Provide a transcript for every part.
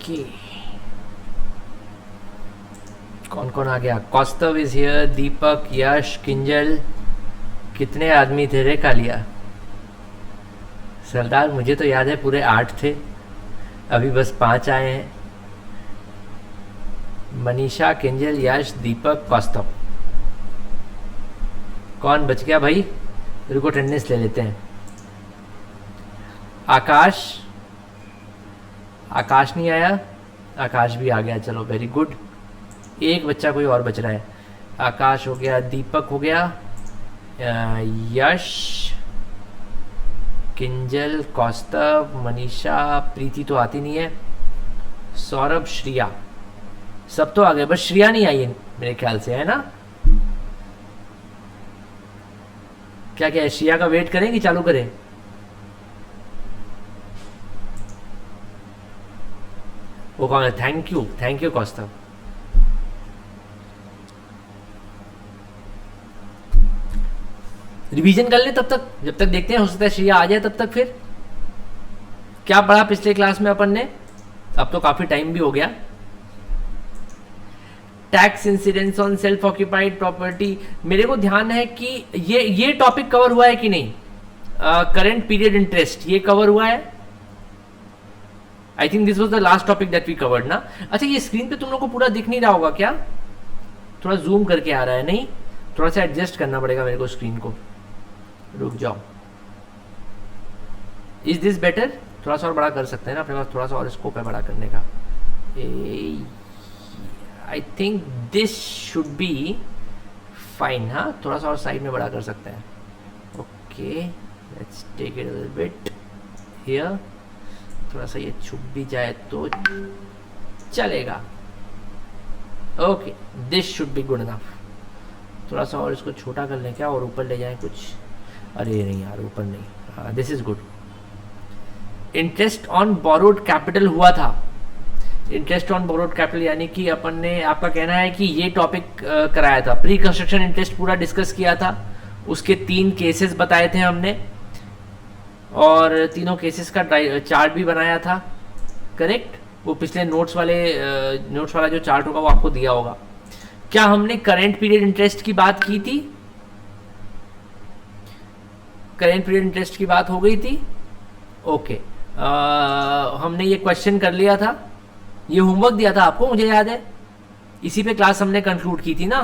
Okay, कौन कौन आ गया? कौस्तव इज हियर, दीपक, यश, किंजल। कितने आदमी थे रे कालिया? सरदार मुझे तो याद है पूरे 8 थे, अभी बस 5 आए हैं। मनीषा, किंजल, यश, दीपक, कौस्तव। कौन बच गया भाई? रुको अटेंडेंस ले लेते हैं। आकाश, आकाश नहीं आया? आकाश भी आ गया, चलो वेरी गुड। एक बच्चा कोई और बच रहा है। आकाश हो गया, दीपक हो गया, यश, किंजल, कौस्तव, मनीषा, प्रीति तो आती नहीं है, सौरभ, श्रिया, सब तो आ गए, बस श्रिया नहीं आई है मेरे ख्याल से, है ना? क्या क्या है, श्रिया का वेट करें कि चालू करें? वो कौन है? Thank you Kaustav. रिवीजन कर ले तब तक, जब तक देखते हैं, हो सकता है श्रिया आ जाए तब तक। फिर क्या पढ़ा पिछले क्लास में अपन ने? अब तो काफी टाइम भी हो गया। Tax incidence on self occupied property, मेरे को ध्यान है कि ये टॉपिक कवर हुआ है कि नहीं? करंट पीरियड इंटरेस्ट ये कवर हुआ है? I think this was the last topic that we covered ना। अच्छा, ये स्क्रीन पे तुम लोग को पूरा दिख नहीं रहा होगा क्या? थोड़ा जूम करके आ रहा है, नहीं? थोड़ा सा एडजस्ट करना पड़ेगा मेरे को स्क्रीन को, रुक जाओ। Is this better? थोड़ा सा और बड़ा कर सकते हैं ना, अपने पास थोड़ा सा और स्कोप है बड़ा करने का। आई think this should be fine. हाँ, थोड़ा सा और साइड में बड़ा कर सकते हैं। Okay, let's take it a little bit here. थोड़ा सा ये छुप भी जाए तो चलेगा। Okay, this should be good enough. थोड़ा सा और इसको छोटा कर लें क्या, और ऊपर ले जाएं कुछ? अरे नहीं यार, ऊपर नहीं। हाँ, this is good. Interest on borrowed capital हुआ था। इंटरेस्ट ऑन बोरोड कैपिटल यानी कि अपन ने, आपका कहना है कि ये टॉपिक कराया था, प्री कंस्ट्रक्शन इंटरेस्ट पूरा डिस्कस किया था, उसके 3 केसेस बताए थे हमने, और तीनों केसेस का चार्ट भी बनाया था, करेक्ट? वो पिछले नोट्स वाला जो चार्ट होगा वो आपको दिया होगा। क्या हमने करंट पीरियड इंटरेस्ट की बात की थी? करंट पीरियड इंटरेस्ट की बात हो गई थी। ओके, हमने ये क्वेश्चन कर लिया था, ये होमवर्क दिया था आपको, मुझे याद है, इसी पे क्लास हमने कंक्लूड की थी ना।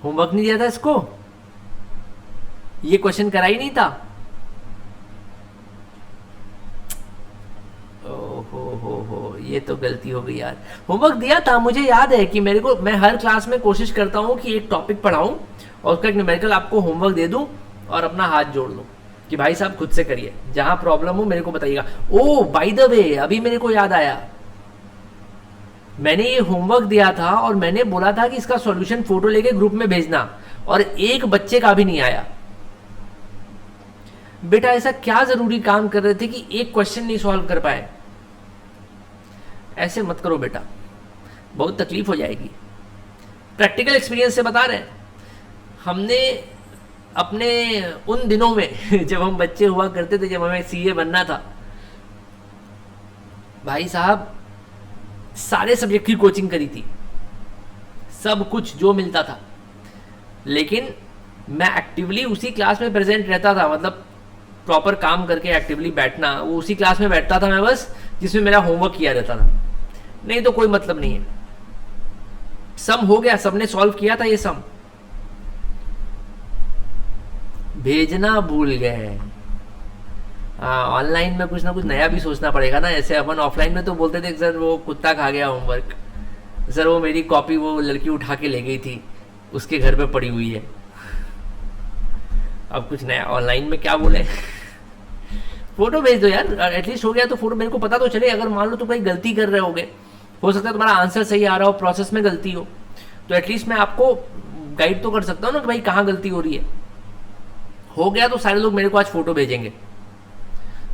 होमवर्क नहीं दिया था इसको? ये क्वेश्चन करा ही नहीं था? हो, ये तो गलती हो गई यार। होमवर्क दिया था, मुझे याद है कि मैं हर क्लास में कोशिश करता हूं कि एक टॉपिक पढ़ाऊं और उसका एक न्यूमेरिकल आपको होमवर्क दे दूं और अपना हाथ जोड़ दूं कि भाई साहब खुद से करिए, जहां प्रॉब्लम हो मेरे को बताइएगा। ओ बाय द वे, अभी मेरे को याद आया, मैंने ये होमवर्क दिया था और मैंने बोला था कि इसका सॉल्यूशन फोटो लेके ग्रुप में भेजना, और एक बच्चे का भी नहीं आया। बेटा ऐसा क्या जरूरी काम कर रहे थे कि एक क्वेश्चन नहीं सॉल्व कर पाए? ऐसे मत करो बेटा, बहुत तकलीफ हो जाएगी। प्रैक्टिकल एक्सपीरियंस से बता रहे हैं, हमने अपने उन दिनों में जब हम बच्चे हुआ करते थे, जब हमें सीए बनना था, भाई साहब सारे सब्जेक्ट की कोचिंग करी थी, सब कुछ जो मिलता था, लेकिन मैं एक्टिवली उसी क्लास में प्रेजेंट रहता था, मतलब प्रॉपर काम करके एक्टिवली बैठना, वो उसी क्लास में बैठता था मैं बस, जिसमें मेरा होमवर्क किया रहता था, नहीं तो कोई मतलब नहीं है। सम हो गया, सबने सॉल्व किया था ये सम, भेजना भूल गए। ऑनलाइन में कुछ ना कुछ नया भी सोचना पड़ेगा ना। ऐसे अपन ऑफलाइन में तो बोलते थे सर वो कुत्ता खा गया होमवर्क, सर वो मेरी कॉपी वो लड़की उठा के ले गई थी, उसके घर पे पड़ी हुई है। अब कुछ नया ऑनलाइन में क्या बोले फोटो भेज दो यार, एटलीस्ट हो गया तो फोटो मेरे को पता तो चले। अगर मान लो तुम कहीं गलती कर रहे होगे, हो सकता है तुम्हारा आंसर सही आ रहा हो, प्रोसेस में गलती हो, तो एटलीस्ट मैं आपको गाइड तो कर सकता हूँ ना कि भाई कहाँ गलती हो रही है। हो गया तो सारे लोग मेरे को आज फोटो भेजेंगे,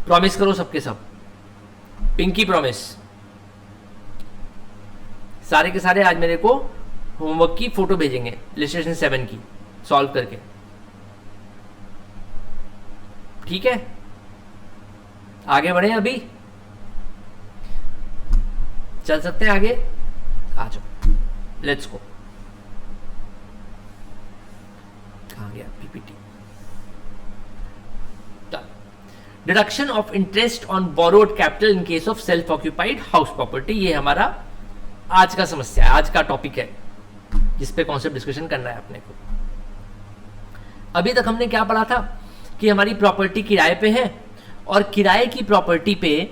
प्रॉमिस करो सबके सब, पिंकी प्रॉमिस, सारे के सारे आज मेरे को होमवर्क की फोटो भेजेंगे इलस्ट्रेशन 7 की सॉल्व करके, ठीक है? आगे बढ़े, अभी चल सकते हैं आगे, आ जाओ, लेट्स गो। कहाँ गया PPT? Deduction of interest on borrowed capital in case of self occupied house property, ये हमारा आज का समस्या है, आज का टॉपिक है, जिस पे कॉन्सेप्ट डिस्कशन करना है अपने को। अभी तक हमने क्या पढ़ा था कि हमारी प्रॉपर्टी किराए पे है, और किराए की प्रॉपर्टी पे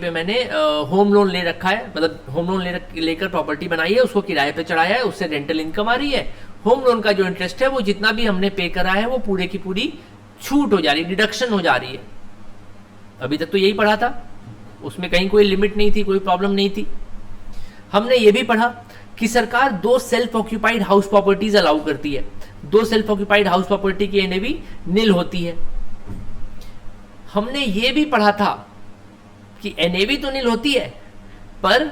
मैंने होम लोन ले रखा है, मतलब होम लोन लेकर प्रॉपर्टी बनाई है, उसको किराए पे चढ़ाया है, उससे रेंटल इनकम आ रही है। होम लोन का जो इंटरेस्ट है वो जितना भी हमने पे करा है वो पूरे की पूरी छूट हो जा रही है, डिडक्शन हो जा रही है। अभी तक तो यही पढ़ा था, उसमें कहीं कोई लिमिट नहीं थी, कोई प्रॉब्लम नहीं थी। हमने ये भी पढ़ा कि सरकार 2 self occupied house properties allow करती है। 2 सेल्फ ऑक्यूपाइड हाउस प्रॉपर्टी की एनएवी निल होती है। हमने ये भी पढ़ा था कि एनएवी तो निल होती है, पर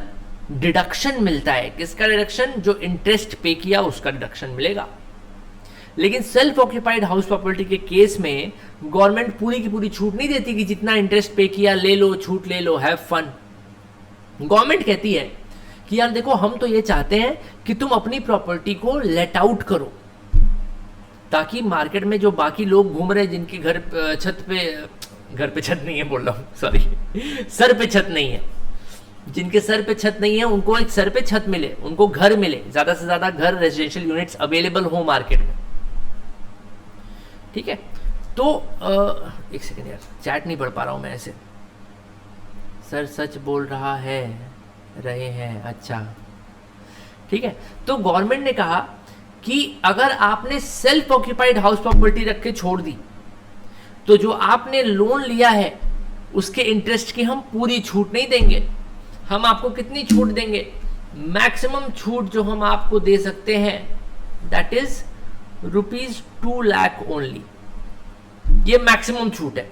डिडक्शन मिलता है। किसका डिडक्शन? जो इंटरेस्ट पे किया उसका डिडक्शन मिलेगा। लेकिन सेल्फ ऑक्यूपाइड हाउस प्रॉपर्टी के केस में गवर्नमेंट पूरी की पूरी छूट नहीं देती कि जितना इंटरेस्ट पे किया ले लो, छूट ले लो, हैव फन। गवर्नमेंट कहती है कि यार देखो, हम तो ये चाहते हैं कि तुम अपनी प्रॉपर्टी को लेट आउट करो, ताकि मार्केट में जो बाकी लोग घूम रहे, जिनके घर पे छत नहीं है, बोल रहा हूँ सॉरी, सर पे छत नहीं है, जिनके सर पे छत नहीं है उनको एक सर पे छत मिले, उनको घर मिले, ज्यादा से ज्यादा घर, रेजिडेंशियल यूनिट्स अवेलेबल हो मार्केट में। ठीक है, तो एक सेकंड यार, चैट नहीं पढ़ पा रहा हूं मैं ऐसे। सर सच बोल रहे हैं, अच्छा ठीक है। तो गवर्नमेंट ने कहा कि अगर आपने सेल्फ ऑक्यूपाइड हाउस प्रॉपर्टी रख के छोड़ दी, तो जो आपने लोन लिया है उसके इंटरेस्ट की हम पूरी छूट नहीं देंगे। हम आपको कितनी छूट देंगे? मैक्सिमम छूट जो हम आपको दे सकते हैं दैट इज ₹2 लाख ओनली। ये मैक्सिमम छूट है,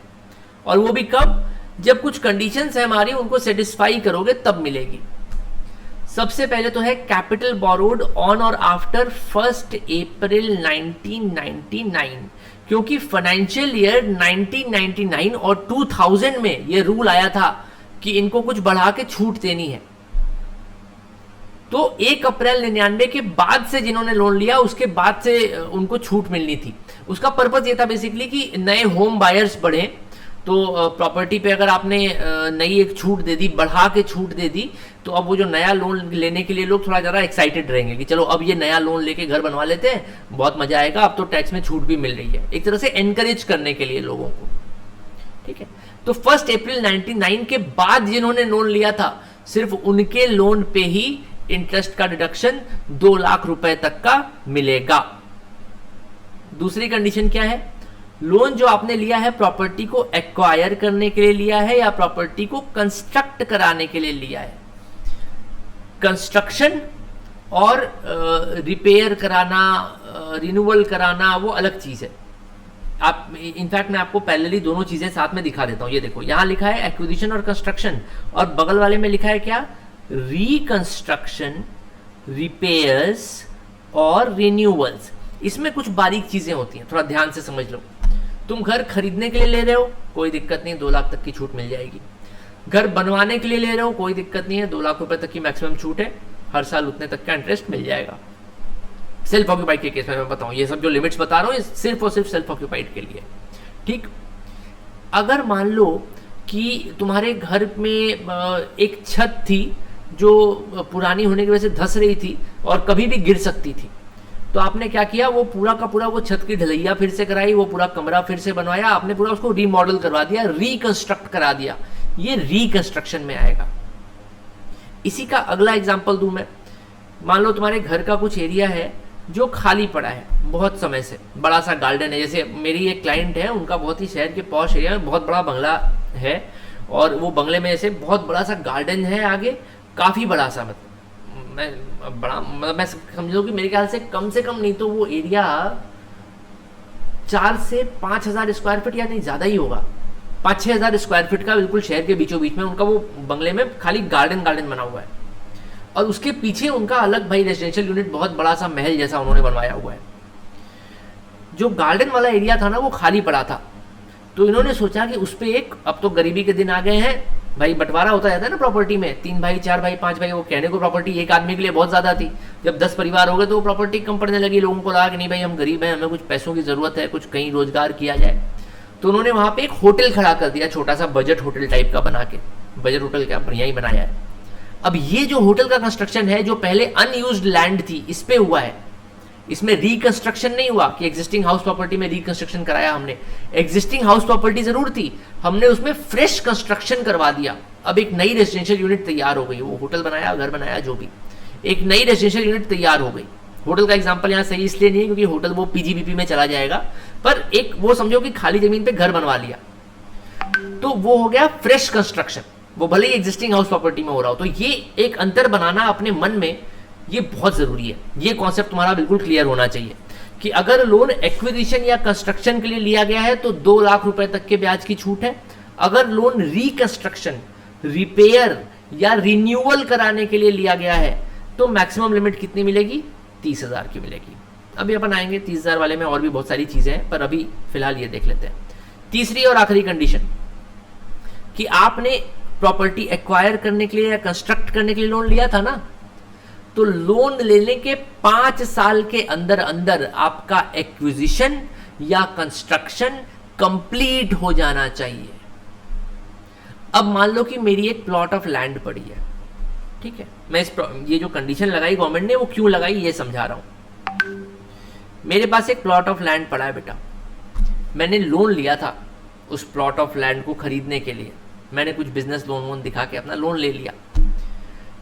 और वो भी कब? जब कुछ कंडीशंस है हमारी, उनको सेटिस्फाई करोगे तब मिलेगी। सबसे पहले तो है कैपिटल बोरोड ऑन और आफ्टर 1 अप्रैल 1999, क्योंकि फाइनेंशियल ईयर 1999 और 2000 में ये रूल आया था कि इनको कुछ बढ़ा के छूट देनी है। तो 1 अप्रैल 99 के बाद से जिन्होंने लोन लिया, उसके बाद से उनको छूट मिलनी थी। उसका पर्पस ये था बेसिकली कि नए होम बायर्स बढ़े, तो प्रॉपर्टी पे अगर आपने नई एक छूट दे दी, बढ़ा के छूट दे दी, तो अब वो जो नया लोन लेने के लिए लोग थोड़ा ज़्यादा एक्साइटेड रहेंगे कि चलो अब ये नया लोन लेके घर बनवा लेते हैं, बहुत मजा आएगा, अब तो टैक्स में छूट भी मिल रही है, एक तरह से एनकरेज करने के लिए लोगों को। ठीक है, तो 1 अप्रैल 99 के बाद जिन्होंने लोन लिया था, सिर्फ उनके लोन पे ही इंटरेस्ट का डिडक्शन 2 लाख रुपए तक का मिलेगा। दूसरी कंडीशन क्या है? लोन जो आपने लिया है प्रॉपर्टी को एक्वायर करने के लिए लिया है या प्रॉपर्टी को कंस्ट्रक्ट कराने के लिए लिया है। कंस्ट्रक्शन और रिपेयर कराना, रिन्यूअल कराना, वो अलग चीज है। आप इनफैक्ट मैं आपको पहले दोनों चीजें साथ में दिखा देता हूं। ये देखो, यहां लिखा है एक्विजिशन और कंस्ट्रक्शन, और बगल वाले में लिखा है क्या? रिकंस्ट्रक्शन, रिपेयर्स और रिन्यूअल्स। इसमें कुछ बारीक चीजें होती हैं, थोड़ा ध्यान से समझ लो। तुम घर खरीदने के लिए ले रहे हो, कोई दिक्कत नहीं, 2 लाख तक की छूट मिल जाएगी। घर बनवाने के लिए ले रहे हो, कोई दिक्कत नहीं है, 2 लाख रुपए तक की मैक्सिमम छूट है, हर साल उतने तक का इंटरेस्ट मिल जाएगा। सेल्फ ऑक्यूपाइड के केस में मैं बताऊं, ये सब जो लिमिट्स बता रहा हूं सिर्फ और सिर्फ सेल्फ ऑक्यूपाइड के लिए। ठीक, अगर मान लो कि तुम्हारे घर में एक छत थी जो पुरानी होने की वजह से धंस रही थी और कभी भी गिर सकती थी, तो आपने क्या किया? वो पूरा का पूरा वो छत की ढलैया फिर से कराई, वो पूरा कमरा फिर से बनवाया, आपने पूरा उसको रीमॉडल करवा दिया, रिकंस्ट्रक्ट करा दिया। ये रिकंस्ट्रक्शन में आएगा। इसी का अगला एग्जांपल दूं मैं। मान लो तुम्हारे घर का कुछ एरिया है जो खाली पड़ा है बहुत समय से, बड़ा सा गार्डन है। जैसे मेरी एक क्लाइंट है, उनका बहुत ही शहर के पॉश एरिया में बहुत बड़ा बंगला है, और वो बंगले में ऐसे बहुत बड़ा सा गार्डन है आगे, काफी बड़ा सा, मैं समझो कि मेरे ख्याल से कम नहीं तो वो एरिया 4 से 5 हजार स्क्वायर फीट या नहीं ज्यादा ही होगा, 5-6 हजार स्क्वायर फीट का, बिल्कुल शहर के बीचों बीच में उनका वो बंगले में खाली गार्डन बना हुआ है। और उसके पीछे उनका अलग भाई रेजिडेंशियल यूनिट, बहुत बड़ा सा महल जैसा उन्होंने बनवाया हुआ है। जो गार्डन वाला एरिया था ना, वो खाली पड़ा था, तो इन्होंने सोचा कि उस पर एक, अब तो गरीबी के दिन आ गए हैं भाई, बंटवारा होता रहता है ना प्रॉपर्टी में, 3 भाई 4 भाई 5 भाई, वो कहने को प्रॉपर्टी एक आदमी के लिए बहुत ज़्यादा थी। जब 10 परिवार हो गए तो वो प्रॉपर्टी कम पड़ने लगी, लोगों को लगा कि नहीं भाई हम गरीब हैं, हमें कुछ पैसों की ज़रूरत है, कुछ कहीं रोजगार किया जाए। तो उन्होंने वहाँ पे एक होटल खड़ा कर दिया, छोटा सा बजट होटल टाइप का बना के, बजट होटल क्या बढ़िया ही बनाया है। अब ये जो होटल का कंस्ट्रक्शन है, जो पहले अनयूज्ड लैंड थी इस पे हुआ है, इसमें रिकंस्ट्रक्शन नहीं हुआ कि एग्जिस्टिंग हाउस प्रॉपर्टी में रिकंस्ट्रक्शन कराया हमने, एग्जिस्टिंग हाउस प्रॉपर्टी जरूर थी, हमने उसमें फ्रेश कंस्ट्रक्शन करवा दिया। अब एक नई रेजिडेंशियल यूनिट तैयार हो गई, वो होटल बनाया घर बनाया जो भी, एक नई रेजिडेंशियल यूनिट तैयार हो गई। होटल का एग्जांपल यहाँ सही इसलिए नहीं है क्योंकि होटल वो पीजीबीपी में चला जाएगा, पर एक वो समझो कि खाली जमीन पे घर बनवा लिया, तो वो हो गया फ्रेश कंस्ट्रक्शन, वो भले ही एग्जिस्टिंग हाउस प्रॉपर्टी में हो रहा हो। तो ये एक अंतर बनाना अपने मन में, ये बहुत जरूरी है। ये कॉन्सेप्ट तुम्हारा बिल्कुल क्लियर होना चाहिए कि अगर लोन एक्विजिशन या कंस्ट्रक्शन के लिए लिया गया है तो 2 लाख रुपए तक के ब्याज की छूट है। अगर लोन रिकंस्ट्रक्शन, रिपेयर या रिन्यूअल कराने के लिए लिया गया है तो मैक्सिमम लिमिट कितनी मिलेगी? 30,000 की मिलेगी। अभी अपन आएंगे 30,000 वाले में, और भी बहुत सारी चीजें हैं, पर अभी फिलहाल ये देख लेते हैं। तीसरी और आखिरी कंडीशन कि आपने प्रॉपर्टी एक्वायर करने के लिए या कंस्ट्रक्ट करने के लिए लोन लिया था ना, तो लोन लेने के 5 साल के अंदर अंदर आपका एक्विजिशन या कंस्ट्रक्शन कंप्लीट हो जाना चाहिए। अब मान लो कि मेरी एक प्लॉट ऑफ लैंड पड़ी है, ठीक है, मैं ये जो कंडीशन लगाई गवर्नमेंट ने वो क्यों लगाई ये समझा रहा हूं। मेरे पास एक प्लॉट ऑफ लैंड पड़ा है बेटा, मैंने लोन लिया था उस प्लॉट ऑफ लैंड को खरीदने के लिए, मैंने कुछ बिजनेस लोन वोन दिखा के अपना लोन ले लिया।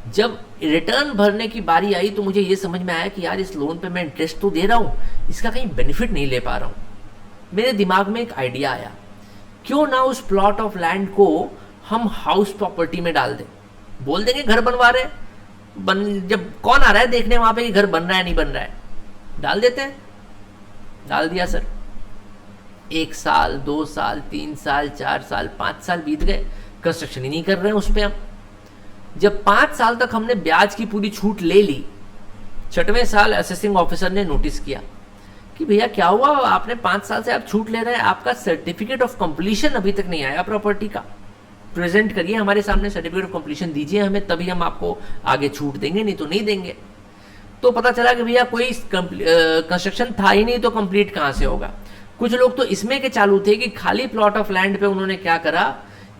जब रिटर्न भरने की बारी आई तो मुझे ये समझ में आया कि यार इस लोन पे मैं इंटरेस्ट तो दे रहा हूँ, इसका कहीं बेनिफिट नहीं ले पा रहा हूँ। मेरे दिमाग में एक आइडिया आया, क्यों ना उस प्लॉट ऑफ लैंड को हम हाउस प्रॉपर्टी में डाल दें। बोल देंगे घर बनवा रहे हैं, जब कौन आ रहा है देखने वहां पे कि घर बन रहा है नहीं बन रहा है, डाल देते हैं। डाल दिया सर, 1 साल 2 साल 3 साल 4 साल 5 साल बीत गए, कंस्ट्रक्शन ही नहीं कर रहे हैं उस पर हम। जब 5 साल तक हमने ब्याज की पूरी छूट ले ली, 6वें साल असेसिंग ऑफिसर ने नोटिस किया कि भैया क्या हुआ, आपने 5 साल से आप छूट ले रहे हैं, आपका सर्टिफिकेट ऑफ कंप्लीशन अभी तक नहीं आया प्रॉपर्टी का, प्रेजेंट करिए हमारे सामने, सर्टिफिकेट ऑफ कंप्लीशन दीजिए हमें, तभी हम आपको आगे छूट देंगे, नहीं तो नहीं देंगे। तो पता चला कि भैया कोई कंस्ट्रक्शन था ही नहीं, तो कंप्लीट कहाँ से होगा। कुछ लोग तो इसमें के चालू थे कि खाली प्लॉट ऑफ लैंड पे उन्होंने क्या करा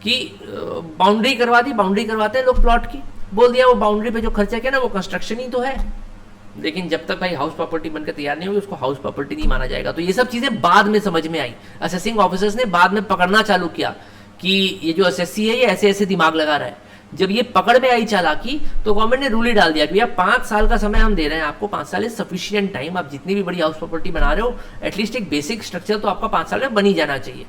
कि बाउंड्री करवा दी, बाउंड्री करवाते हैं लोग प्लॉट की, बोल दिया वो बाउंड्री पे जो खर्चा किया ना वो कंस्ट्रक्शन ही तो है। लेकिन जब तक भाई हाउस प्रॉपर्टी बनकर तैयार नहीं होगी उसको हाउस प्रॉपर्टी नहीं माना जाएगा। तो ये सब चीजें बाद में समझ में आई, असेसिंग ऑफिसर्स ने बाद में पकड़ना चालू किया कि ये जो एसएससी है ये ऐसे ऐसे दिमाग लगा रहा है। जब ये पकड़ में आई चालाकी तो गवर्नमेंट ने रूल ही डाल दिया कि भैया 5 साल का समय हम दे रहे हैं आपको, 5 साल इज सफिशिएंट टाइम। आप जितनी भी बड़ी हाउस प्रॉपर्टी बना रहे हो एटलीस्ट एक बेसिक स्ट्रक्चर तो आपका 5 साल में बन ही जाना चाहिए।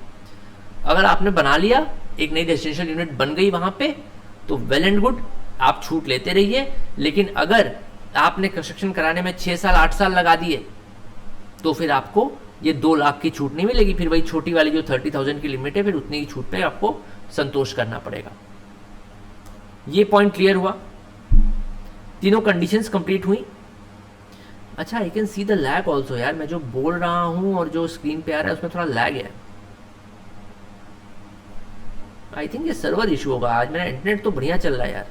अगर आपने बना लिया, एक नई रेजिडेंशियल यूनिट बन गई वहां पे, तो वेल एंड गुड, आप छूट लेते रहिए। लेकिन अगर आपने कंस्ट्रक्शन कराने में 6 साल 8 साल लगा दिए तो फिर आपको ये 2 लाख की छूट नहीं मिलेगी, फिर वही छोटी वाली जो 30,000 की लिमिट है, फिर उतनी की छूट पे आपको संतोष करना पड़ेगा। ये पॉइंट क्लियर हुआ, तीनों कंडीशंस कंप्लीट हुई। अच्छा, I can see the lag also यार, मैं जो बोल रहा हूं और जो स्क्रीन पे आ रहा है उसमें थोड़ा लैग है। आई थिंक ये सर्वर इशू होगा, आज मेरा इंटरनेट तो बढ़िया चल रहा है यार।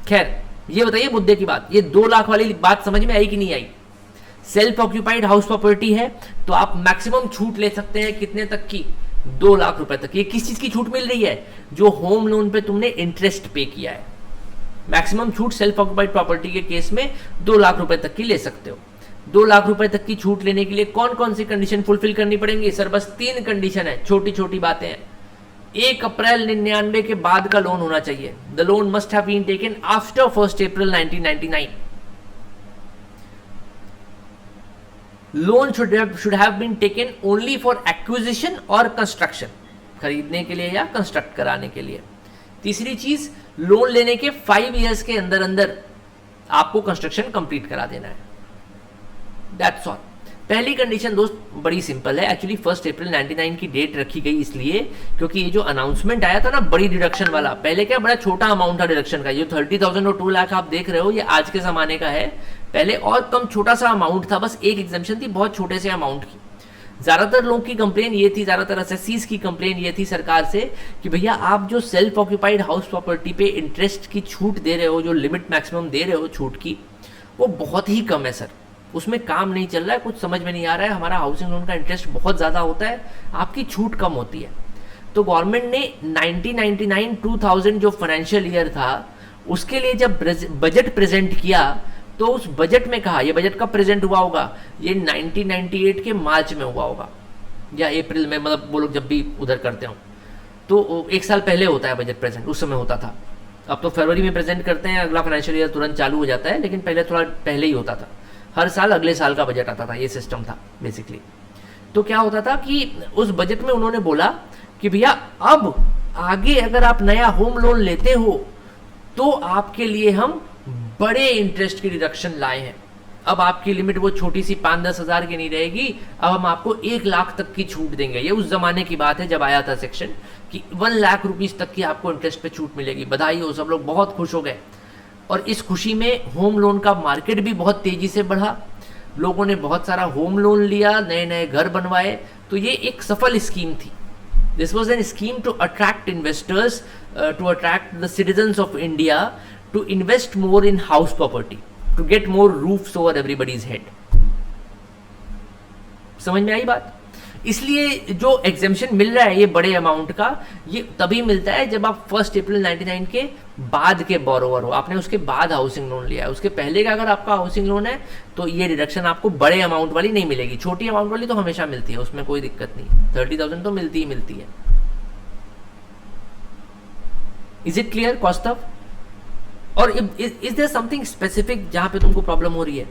खैर, ये बताइए मुद्दे की बात, ये 2 लाख वाली बात समझ में आई कि नहीं आई। सेल्फ ऑक्यूपाइड हाउस प्रॉपर्टी है तो आप मैक्सिमम छूट ले सकते हैं कितने तक की? 2 लाख रुपए तक। ये किस चीज की छूट मिल रही है? जो होम लोन पे तुमने इंटरेस्ट पे किया है। मैक्सिमम छूट सेल्फ ऑक्यूपाइड प्रॉपर्टी के केस में 2 लाख रुपए तक की ले सकते हो। 2 लाख रुपए तक की छूट लेने के लिए कौन कौन सी कंडीशन फुलफिल करनी पड़ेंगी? सर बस 3 कंडीशन है, छोटी छोटी बातें हैं। 1 अप्रैल 99 के बाद का लोन होना चाहिए। The loan must have been taken after 1 April 1999। Loan should have been taken only for acquisition और कंस्ट्रक्शन, खरीदने के लिए या कंस्ट्रक्ट कराने के लिए। तीसरी चीज, लोन लेने के 5 इयर्स के अंदर अंदर आपको कंस्ट्रक्शन कंप्लीट करा देना है। That's all. पहली कंडीशन दोस्त बड़ी सिंपल है, एक्चुअली 1 अप्रैल 99 की डेट रखी गई इसलिए क्योंकि ये जो अनाउंसमेंट आया था ना बड़ी डिडक्शन वाला, पहले क्या बड़ा छोटा अमाउंट था डिडक्शन का, ये 30,000 और 2 लाख आप देख रहे हो ये आज के जमाने का है। पहले और कम छोटा सा अमाउंट था, बस एक एग्जेम्पशन थी बहुत छोटे से अमाउंट की। ज़्यादातर लोगों की कंप्लेन ये थी, ज़्यादातर एसएससीज की कंप्लेन ये थी सरकार से कि भैया आप जो सेल्फ ऑक्यूपाइड हाउस प्रॉपर्टी पे इंटरेस्ट की छूट दे रहे हो, जो लिमिट मैक्सिमम दे रहे हो छूट की, वो बहुत ही कम है सर, उसमें काम नहीं चल रहा है, कुछ समझ में नहीं आ रहा है, हमारा हाउसिंग लोन का इंटरेस्ट बहुत ज़्यादा होता है, आपकी छूट कम होती है। तो गवर्नमेंट ने 1999-2000 जो फाइनेंशियल ईयर था उसके लिए जब बजट प्रेजेंट किया तो उस बजट में कहा, ये बजट कब प्रेजेंट हुआ होगा, ये 1998 के मार्च में हुआ होगा या अप्रैल में, मतलब वो लोग जब भी उधर करते हो तो एक साल पहले होता है बजट प्रेजेंट, उस समय होता था। अब तो फरवरी में प्रेजेंट करते हैं, अगला फाइनेंशियल ईयर तुरंत चालू हो जाता है, लेकिन पहले थोड़ा पहले ही होता था, हर साल अगले साल का बजट आता था, ये सिस्टम था बेसिकली। तो क्या होता था कि उस बजट में उन्होंने बोला कि भैया अब आगे अगर आप नया होम लोन लेते हो तो आपके लिए हम बड़े इंटरेस्ट की डिडक्शन लाए हैं। अब आपकी लिमिट वो छोटी सी 5-10 हज़ार की नहीं रहेगी, अब हम आपको 1 लाख तक की छूट देंगे। ये उस जमाने की बात है जब आया था सेक्शन कि 1 लाख रुपीस तक की आपको इंटरेस्ट पे छूट मिलेगी। बधाई हो, सब लोग बहुत खुश हो गए। और इस खुशी में होम लोन का मार्केट भी बहुत तेजी से बढ़ा, लोगों ने बहुत सारा होम लोन लिया, नए नए घर बनवाए। तो ये एक सफल स्कीम थी। This was an scheme to attract investors, to attract the citizens of India to invest more in house property, to get more roofs over everybody's head. समझ में आई बात? इसलिए जो एग्जेम्पशन मिल रहा है ये बड़े अमाउंट का, ये तभी मिलता है जब आप 1 अप्रैल 99 के बाद के बोरोवर हो, आपने उसके बाद हाउसिंग लोन लिया है। उसके पहले का अगर आपका हाउसिंग लोन है तो ये डिडक्शन आपको बड़े अमाउंट वाली नहीं मिलेगी, छोटी अमाउंट वाली तो हमेशा मिलती है, उसमें कोई दिक्कत नहीं। 30,000 तो मिलती ही मिलती है। Is it clear Kaustav? और इज देयर समथिंग स्पेसिफिक जहां पे तुमको प्रॉब्लम हो रही है?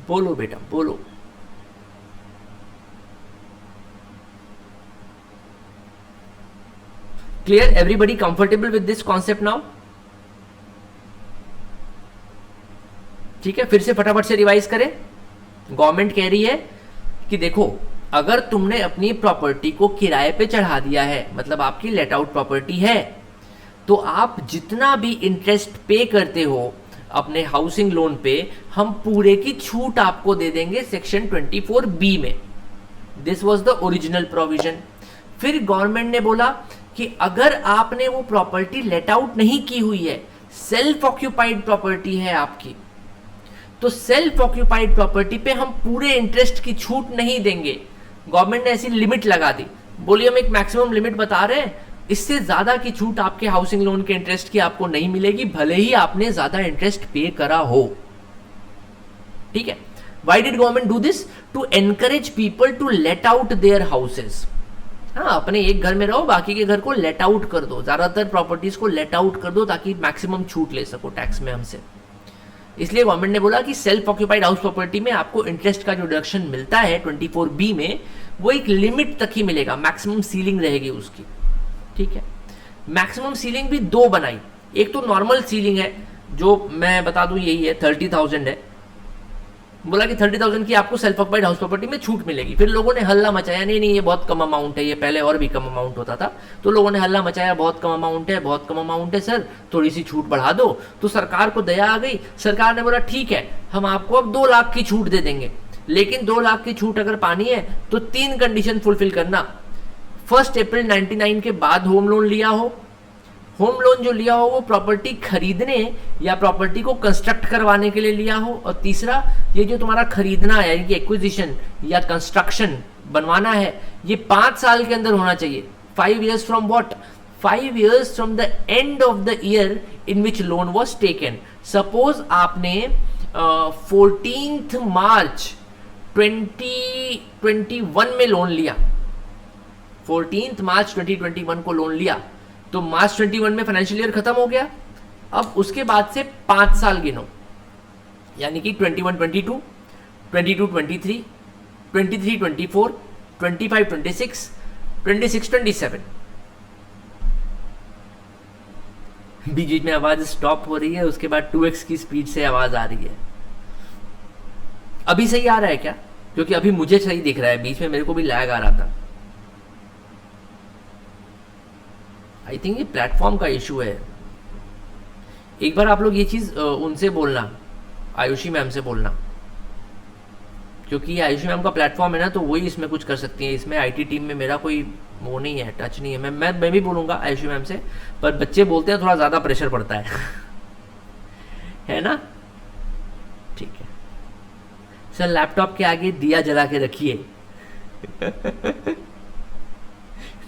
बोलो बेटा बोलो। Clear? Everybody comfortable with this concept now? ठीक है, फिर से फटाफट से रिवाइज करें। गवर्नमेंट कह रही है कि देखो, अगर तुमने अपनी प्रॉपर्टी को किराए पे चढ़ा दिया है, मतलब आपकी लेट आउट प्रॉपर्टी है, तो आप जितना भी इंटरेस्ट पे करते हो अपने हाउसिंग लोन पे, हम पूरे की छूट आपको दे देंगे सेक्शन 24B में। This was the original provision. फिर गवर्नमेंट ने बोला कि अगर आपने वो प्रॉपर्टी लेट आउट नहीं की हुई है, सेल्फ ऑक्यूपाइड प्रॉपर्टी है आपकी, तो सेल्फ ऑक्यूपाइड प्रॉपर्टी पे हम पूरे इंटरेस्ट की छूट नहीं देंगे। गवर्नमेंट ने ऐसी लिमिट लगा दी, बोलिए हम एक मैक्सिमम लिमिट बता रहे हैं, इससे ज्यादा की छूट आपके हाउसिंग लोन के इंटरेस्ट की आपको नहीं मिलेगी, भले ही आपने ज्यादा इंटरेस्ट पे करा हो। ठीक है? Why did government do this? To encourage people to let out their houses. हाँ, अपने एक घर में रहो, बाकी के घर को लेट आउट कर दो, ज्यादातर प्रॉपर्टीज को लेट आउट कर दो ताकि मैक्सिमम छूट ले सको टैक्स में हमसे। इसलिए गवर्नमेंट ने बोला कि सेल्फ ऑक्यूपाइड हाउस प्रॉपर्टी में आपको इंटरेस्ट का जो डिडक्शन मिलता है 24B में, वो एक लिमिट तक ही मिलेगा, मैक्सिमम सीलिंग रहेगी उसकी। ठीक है? मैक्सिमम सीलिंग भी 2 बनाई। एक तो नॉर्मल सीलिंग है, जो मैं बता दूं यही है, 30,000 है। बोला कि 30,000 की आपको सेल्फ ऑक्यूपाइड हाउस प्रॉपर्टी में छूट मिलेगी। फिर लोगों ने हल्ला मचाया, नहीं नहीं ये बहुत कम अमाउंट है, ये पहले और भी कम अमाउंट होता था। तो लोगों ने हल्ला मचाया, बहुत कम अमाउंट है, बहुत कम अमाउंट है सर, थोड़ी सी छूट बढ़ा दो। तो सरकार को दया आ गई, सरकार ने बोला ठीक है, हम आपको अब 2 लाख की छूट दे देंगे, लेकिन 2 लाख की छूट अगर पानी है तो 3 कंडीशन फुलफिल करना। 1 अप्रैल 99 के बाद होम लोन लिया हो, होम लोन जो लिया हो वो प्रॉपर्टी खरीदने या प्रॉपर्टी को कंस्ट्रक्ट करवाने के लिए लिया हो, और तीसरा, ये जो तुम्हारा खरीदना है यानी कि एक्विजिशन या कंस्ट्रक्शन बनवाना है, ये 5 साल के अंदर होना चाहिए। 5 years from what? 5 years from the end of the year in which loan was taken. Suppose आपने 14 मार्च 2021 में लोन लिया, 14 मार्च 2021 को लोन लिया, तो मार्च 21 में फाइनेंशियल ईयर खत्म हो गया। अब उसके बाद से 5 साल गिनो, यानी कि 21-22, 22-23, 23-24, 25-26, 26-27। बीच में आवाज स्टॉप हो रही है, उसके बाद 2x की स्पीड से आवाज आ रही है। अभी सही आ रहा है क्या? क्योंकि अभी मुझे सही दिख रहा है, बीच में मेरे को भी लैग आ रहा था। आई थिंक ये प्लेटफॉर्म का इशू है। एक बार आप लोग ये चीज उनसे बोलना आयुषी मैम से बोलना, क्योंकि ये आयुषी मैम का प्लेटफॉर्म है ना, तो वही इसमें कुछ कर सकती है। इसमें आईटी टीम में मेरा कोई वो नहीं है, टच नहीं है। मैं भी बोलूँगा आयुषी मैम से, पर बच्चे बोलते हैं थोड़ा ज़्यादा प्रेशर पड़ता है है ना? ठीक है सर, लैपटॉप के आगे दिया जला के रखिए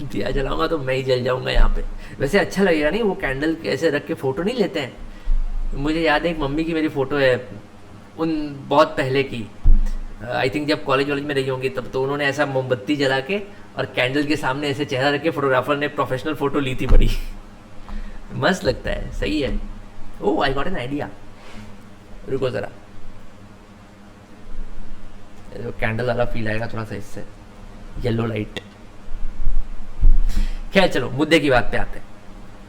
दिया जलाऊंगा तो मैं ही जल जाऊंगा यहाँ पे। वैसे अच्छा लगेगा नहीं, वो कैंडल ऐसे रख के फोटो नहीं लेते हैं। मुझे याद है एक मम्मी की मेरी फोटो है उन बहुत पहले की, आई थिंक जब कॉलेज वॉलेज में रही होंगी तब, तो उन्होंने ऐसा मोमबत्ती जला के और कैंडल के सामने ऐसे चेहरा रख के फोटोग्राफर ने प्रोफेशनल फोटो ली थी बड़ी मस्त लगता है, सही है। ओह आई गॉट एन आइडिया, रुको जरा, कैंडल वाला फील आएगा थोड़ा सा इससे, येलो लाइट। खैर चलो मुद्दे की बात पे आते हैं,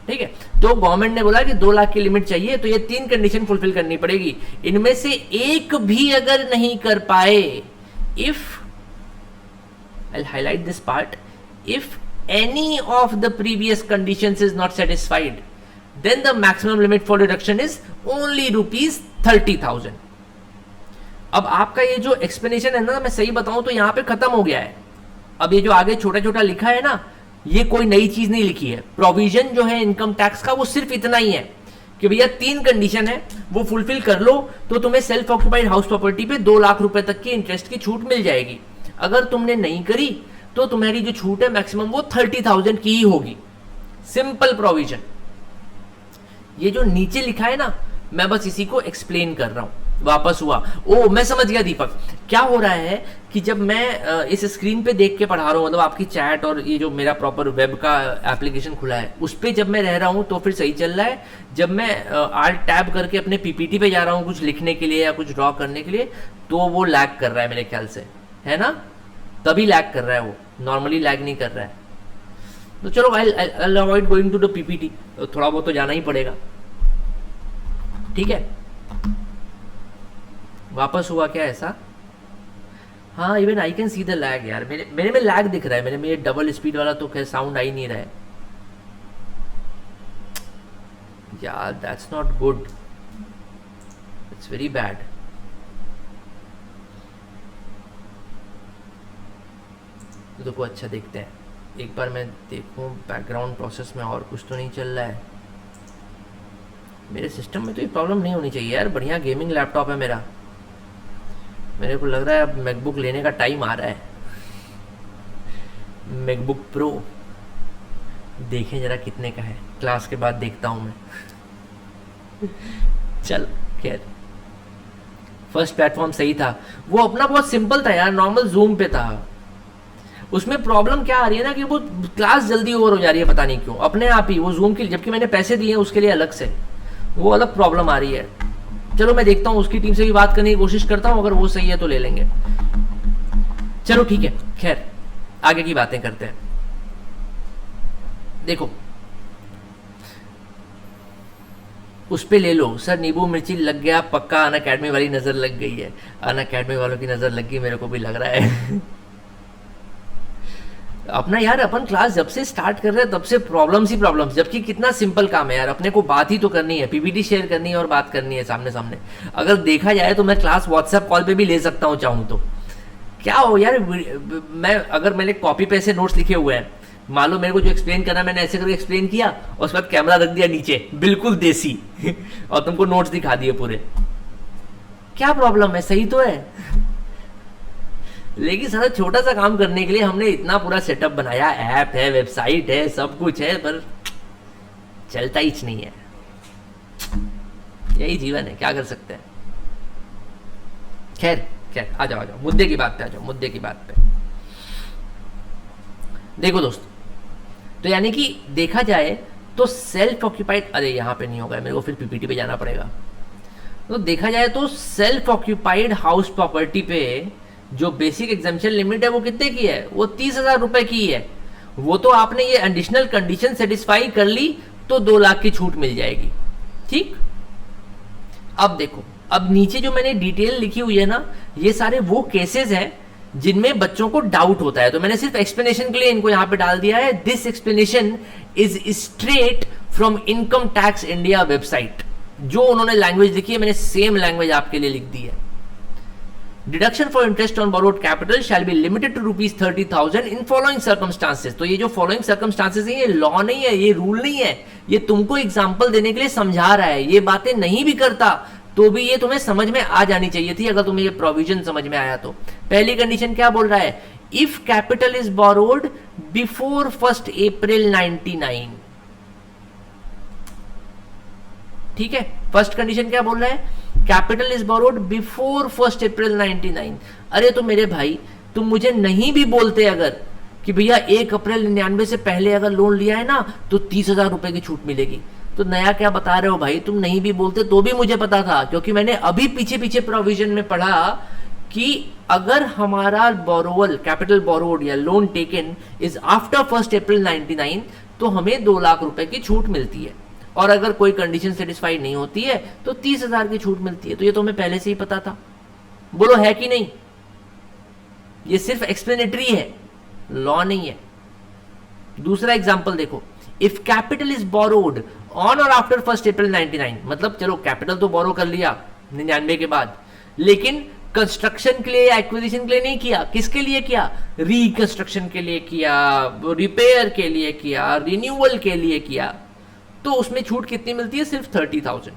ठीक है। तो गवर्नमेंट ने बोला कि 2 लाख की लिमिट चाहिए, तो ये 3 कंडीशन फुलफिल करनी पड़ेगी। इनमें से एक भी अगर नहीं कर पाए, if I highlight this part, if any of the previous conditions is not satisfied, then the maximum limit for deduction is only ₹30,000। अब आपका ये जो एक्सप्लेनेशन है ना, मैं सही बताऊं तो यहां पे खत्म हो गया है। अब ये जो आगे छोटा छोटा लिखा है ना, ये कोई नई चीज नहीं लिखी है। प्रोविजन जो है इनकम टैक्स का वो सिर्फ इतना ही है कि भैया 3 कंडीशन है, वो फुलफिल कर लो तो तुम्हें सेल्फ ऑक्यूपाइड हाउस प्रॉपर्टी पे 2 लाख रुपए तक की इंटरेस्ट की छूट मिल जाएगी। अगर तुमने नहीं करी तो तुम्हारी जो छूट है मैक्सिमम वो 30,000 की ही होगी। Simple provision. ये जो नीचे लिखा है ना, मैं बस इसी को एक्सप्लेन कर रहा हूं। वापस हुआ, ओ मैं समझ गया दीपक, क्या हो रहा है कि जब मैं इस स्क्रीन पे देख के पढ़ा रहा हूँ, मतलब आपकी चैट और ये जो मेरा प्रॉपर वेब का एप्लीकेशन खुला है उस पर जब मैं रह रहा हूँ तो फिर सही चल रहा है। जब मैं आल्ट टैब करके अपने पीपीटी पे जा रहा हूँ कुछ लिखने के लिए या कुछ ड्रॉ करने के लिए, तो वो लैग कर रहा है मेरे ख्याल से, है ना? तभी लैग कर रहा है वो, नॉर्मली लैग नहीं कर रहा है। तो चलो I avoid going to the PPT, थोड़ा बहुत तो जाना ही पड़ेगा, ठीक है। वापस हुआ क्या ऐसा? हाँ, even I can see the lag यार, मेरे में लैग दिख रहा है। मेरे में ये डबल स्पीड वाला तो खैर साउंड आ ही नहीं रहा है यार। That's not good, it's very bad. देखो अच्छा देखते हैं एक बार, मैं देखूं बैकग्राउंड प्रोसेस में और कुछ तो नहीं चल रहा है मेरे सिस्टम में। तो ये प्रॉब्लम नहीं होनी चाहिए यार, बढ़िया गेमिंग लैपटॉप है मेरा। मेरे को लग रहा है अब मैकबुक लेने का टाइम आ रहा है, मैकबुक प्रो। देखें जरा कितने का है, क्लास के बाद देखता हूं मैं चल खैर, फर्स्ट प्लेटफॉर्म सही था, वो अपना बहुत सिंपल था यार, नॉर्मल जूम पे था। उसमें प्रॉब्लम क्या आ रही है ना कि वो क्लास जल्दी ओवर हो जा रही है, पता नहीं क्यों, अपने आप ही वो जूम के, जबकि मैंने पैसे दिए हैं उसके लिए अलग से, वो अलग प्रॉब्लम आ रही है। चलो मैं देखता हूँ, उसकी टीम से भी बात करने की कोशिश करता हूँ, अगर वो सही है तो ले लेंगे। चलो ठीक है, खैर आगे की बातें करते हैं। देखो उस पे ले लो सर, नींबू मिर्ची लग गया पक्का, अन अकेडमी वाली नजर लग गई है। अन अकेडमी वालों की नजर लग गई, मेरे को भी लग रहा है अपना यार, अपन क्लास जब से स्टार्ट कर रहे हैं तब से प्रॉब्लम्स ही प्रॉब्लम्स, जबकि कितना सिंपल काम है यार, अपने को बात ही तो करनी है, पीपीटी शेयर करनी है और बात करनी है सामने सामने। अगर देखा जाए तो मैं क्लास व्हाट्सएप कॉल पे भी ले सकता हूँ चाहूँ तो। क्या हो यार, मैं अगर मैंने कॉपी पे ऐसे नोट्स लिखे हुए हैं, मान लो मेरे को जो एक्सप्लेन करना है मैंने ऐसे करके एक्सप्लेन किया और उसके बाद कैमरा रख दिया नीचे बिल्कुल देसी और तुमको नोट्स दिखा दिए पूरे, क्या प्रॉब्लम है? सही तो है लेकिन सारा छोटा सा काम करने के लिए हमने इतना पूरा सेटअप बनाया, ऐप है, वेबसाइट है, सब कुछ है, पर चलता ही नहीं है। यही जीवन है, क्या कर सकते हैं। खैर खैर आ जाओ मुद्दे की बात पे आ जाओ, मुद्दे की बात पे। देखो दोस्त, तो यानी कि देखा जाए तो सेल्फ ऑक्यूपाइड, अरे यहाँ पे नहीं होगा, मेरे को फिर पीपीटी पे जाना पड़ेगा। तो देखा जाए तो सेल्फ ऑक्यूपाइड हाउस प्रॉपर्टी पे जो बेसिक एग्जामिशन लिमिट है वो कितने की है? वो 30,000 रुपए की है। वो तो आपने ये एडिशनल कंडीशन सेटिस्फाई कर ली तो 2 लाख की छूट मिल जाएगी, ठीक। अब देखो, अब नीचे जो मैंने डिटेल लिखी हुई है ना, ये सारे वो केसेस हैं जिनमें बच्चों को डाउट होता है, तो मैंने सिर्फ एक्सप्लेनेशन के लिए इनको यहां पे डाल दिया है। This explanation is straight from income tax India website. जो उन्होंने लैंग्वेज लिखी है मैंने सेम लैंग्वेज आपके लिए लिख दी है। Deduction for interest on borrowed capital shall be limited to ₹30,000 in following circumstances. तो ये जो फॉलोइंग सर्कमस्टांसेस है ये लॉ नहीं है, ये रूल नहीं है, ये तुमको एग्जांपल देने के लिए समझा रहा है। ये बातें नहीं भी करता तो भी ये तुम्हें समझ में आ जानी चाहिए थी, अगर तुम्हें ये प्रोविजन समझ में आया तो। पहली कंडीशन क्या बोल रहा है, if capital is borrowed before 1 अप्रैल 99। ठीक है, फर्स्ट कंडीशन क्या बोल रहा है, कैपिटल इज बोरोड बिफोर 1 अप्रैल 99। अरे तो मेरे भाई तुम मुझे नहीं भी बोलते अगर कि भैया 1 अप्रैल 99 से पहले अगर लोन लिया है ना तो 30,000 रुपए की छूट मिलेगी, तो नया क्या बता रहे हो भाई। तुम नहीं भी बोलते तो भी मुझे पता था, क्योंकि मैंने अभी पीछे पीछे प्रोविजन में पढ़ा कि अगर हमारा बोरोवल कैपिटल बोरोड या लोन टेकन इज आफ्टर 1 अप्रैल 99 तो हमें 2 लाख रुपए की छूट मिलती है, और अगर कोई कंडीशन सेटिस्फाई नहीं होती है तो 30,000 की छूट मिलती है। तो ये तो हमें पहले से ही पता था, बोलो है कि नहीं। ये सिर्फ एक्सप्लेनेटरी है, लॉ नहीं है। दूसरा एग्जांपल देखो, if capital is borrowed on और आफ्टर 1 अप्रैल 99, मतलब चलो कैपिटल तो बोरो कर लिया 99 के बाद, लेकिन कंस्ट्रक्शन के लिए या एक्विजिशन के लिए नहीं किया। किसके लिए किया, रिकंस्ट्रक्शन के लिए किया, रिपेयर के लिए किया, रिन्यूअल के लिए किया, तो उसमें छूट कितनी मिलती है, सिर्फ 30,000।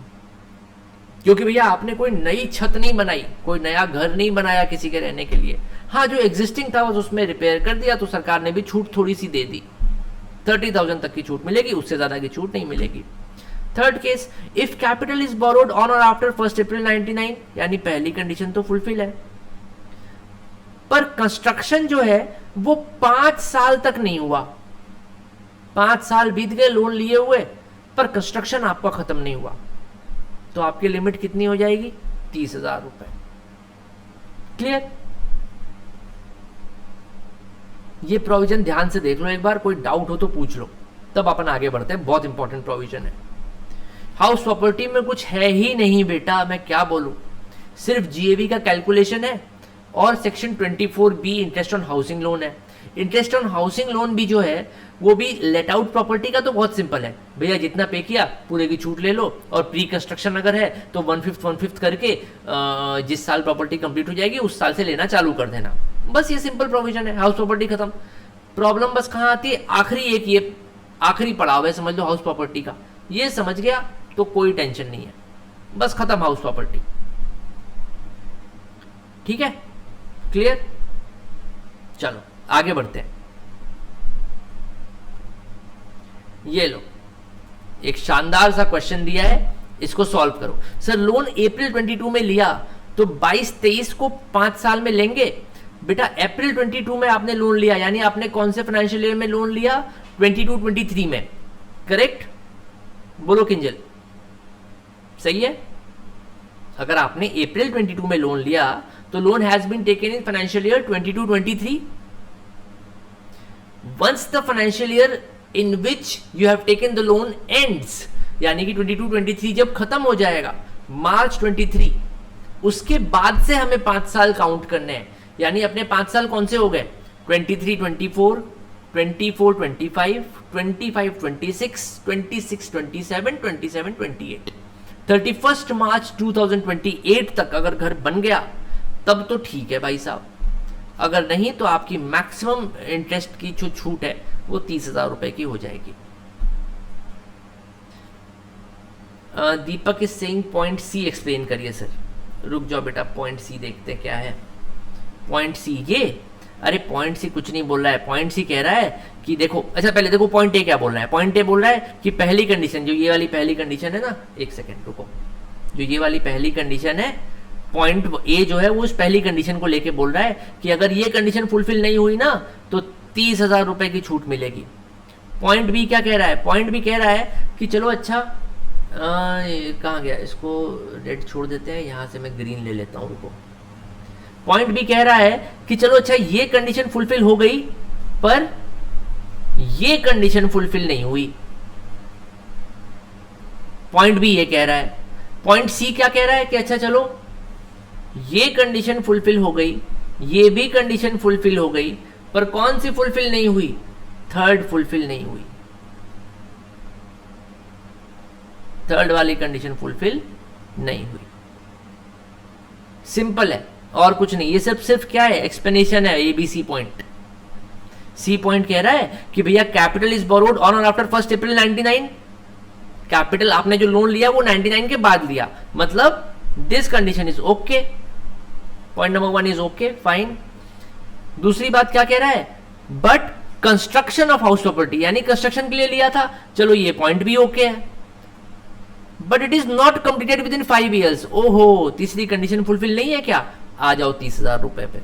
क्योंकि भैया आपने कोई नई छत नहीं बनाई, कोई नया घर नहीं बनाया किसी के रहने के लिए। हाँ, जो एग्जिस्टिंग था उसमें रिपेयर कर दिया तो सरकार ने भी छूट थोड़ी सी दे दी, 30,000 तक की छूट मिलेगी, उससे ज्यादा की छूट नहीं मिलेगी। Third case, if capital is borrowed on और आफ्टर 1 अप्रैल 99, यानी पहली कंडीशन तो फुलफिल है, पर कंस्ट्रक्शन जो है वो 5 साल तक नहीं हुआ। 5 साल बीत गए लोन लिए हुए, पर कंस्ट्रक्शन आपका खत्म नहीं हुआ, तो आपकी लिमिट कितनी हो जाएगी, 30,000 रुपए। क्लियर। ये प्रोविजन ध्यान से देख लो एक बार, कोई डाउट हो तो पूछ लो, तब अपन आगे बढ़ते हैं। बहुत इंपॉर्टेंट प्रोविजन है। हाउस प्रॉपर्टी में कुछ है ही नहीं बेटा, मैं क्या बोलूं, सिर्फ जीएवी का कैलकुलेशन है और section 24B interest on housing loan है। इंटरेस्ट ऑन हाउसिंग लोन भी जो है वो भी लेट आउट प्रॉपर्टी का तो बहुत सिंपल है, भैया जितना पे किया पूरे की छूट ले लो, और प्री कंस्ट्रक्शन अगर है तो 1/5 करके जिस साल प्रॉपर्टी कंप्लीट हो जाएगी उस साल से लेना चालू कर देना। बस ये सिंपल प्रोविजन है, हाउस प्रॉपर्टी खत्म। प्रॉब्लम बस कहाँ आती है, आखिरी एक ये आखिरी पड़ाव है समझ लो हाउस प्रॉपर्टी का, ये समझ गया तो कोई टेंशन नहीं है, बस खत्म हाउस प्रॉपर्टी। ठीक है, क्लियर। चलो आगे बढ़ते हैं। ये लो एक शानदार सा क्वेश्चन दिया है, इसको सॉल्व करो। सर लोन अप्रैल 22 में लिया तो 22-23 को 5 साल में लेंगे। बेटा अप्रैल 22 में आपने लोन लिया, यानी आपने कौन से फाइनेंशियल ईयर में लोन लिया, 22-23 में, करेक्ट। बोलो किंजल, सही है। अगर आपने अप्रैल 22 में लोन लिया तो loan has been taken in financial year 22-23। Once the financial year in which you have taken the loan ends, यानी कि 22-23 जब खत्म हो जाएगा मार्च 23, उसके बाद से हमें 5 साल काउंट करने हैं। यानी अपने 5 साल कौन से हो गए, 23-24, 24-25, 25-26, 26-27, 27-28। 31 मार्च 2028 तक अगर घर बन गया तब तो ठीक है भाई साहब, अगर नहीं तो आपकी मैक्सिमम इंटरेस्ट की जो छूट है वो 30,000 रुपए की हो जाएगी। Deepak is saying point C explain करिए। सर रुक जाओ बेटा, पॉइंट सी देखते क्या है। पॉइंट सी ये, अरे पॉइंट सी कुछ नहीं बोल रहा है, पॉइंट सी कह रहा है कि देखो, अच्छा पहले देखो पॉइंट ए क्या बोल रहा है। पॉइंट ए बोल रहा है कि पहली कंडीशन, जो ये वाली पहली कंडीशन है ना, एक सेकेंड रुको, जो ये वाली पहली कंडीशन है, पॉइंट ए जो है वो उस पहली कंडीशन को लेके बोल रहा है कि अगर ये कंडीशन फुलफिल नहीं हुई ना तो 30,000 रुपए की छूट मिलेगी। पॉइंट बी क्या कह रहा है, पॉइंट बी कह रहा है कि चलो अच्छा कहाँ गया, इसको रेड छोड़ देते हैं, यहाँ से मैं ग्रीन ले लेता हूँ उनको। पॉइंट बी कह रहा है कि चलो अच्छा ये कंडीशन फुलफिल हो गई पर ये कंडीशन फुलफिल नहीं हुई। पॉइंट बी ये कह रहा है। पॉइंट सी क्या कह रहा है कि अच्छा चलो ये कंडीशन फुलफिल हो गई, ये भी कंडीशन फुलफिल हो गई, पर कौन सी फुलफिल नहीं हुई, थर्ड फुलफिल नहीं हुई। थर्ड वाली कंडीशन फुलफिल नहीं हुई। सिंपल है और कुछ नहीं, ये सिर्फ क्या है, एक्सप्लेनेशन है। ABC पॉइंट, सी पॉइंट कह रहा है कि भैया कैपिटल इज बोरोड ऑन और आफ्टर 1 अप्रैल 99। कैपिटल आपने जो लोन लिया वो 99 के बाद लिया, मतलब this condition is okay. Point number 1 is okay, fine. दूसरी बात क्या कह रहा है, but construction of house property, यानी कंस्ट्रक्शन के लिए लिया था, चलो ये पॉइंट भी ओके है। But it is not completed with in 5 years. ओहो, तीसरी कंडीशन फुलफिल नहीं है क्या, आ जाओ 30,000 रुपए पे।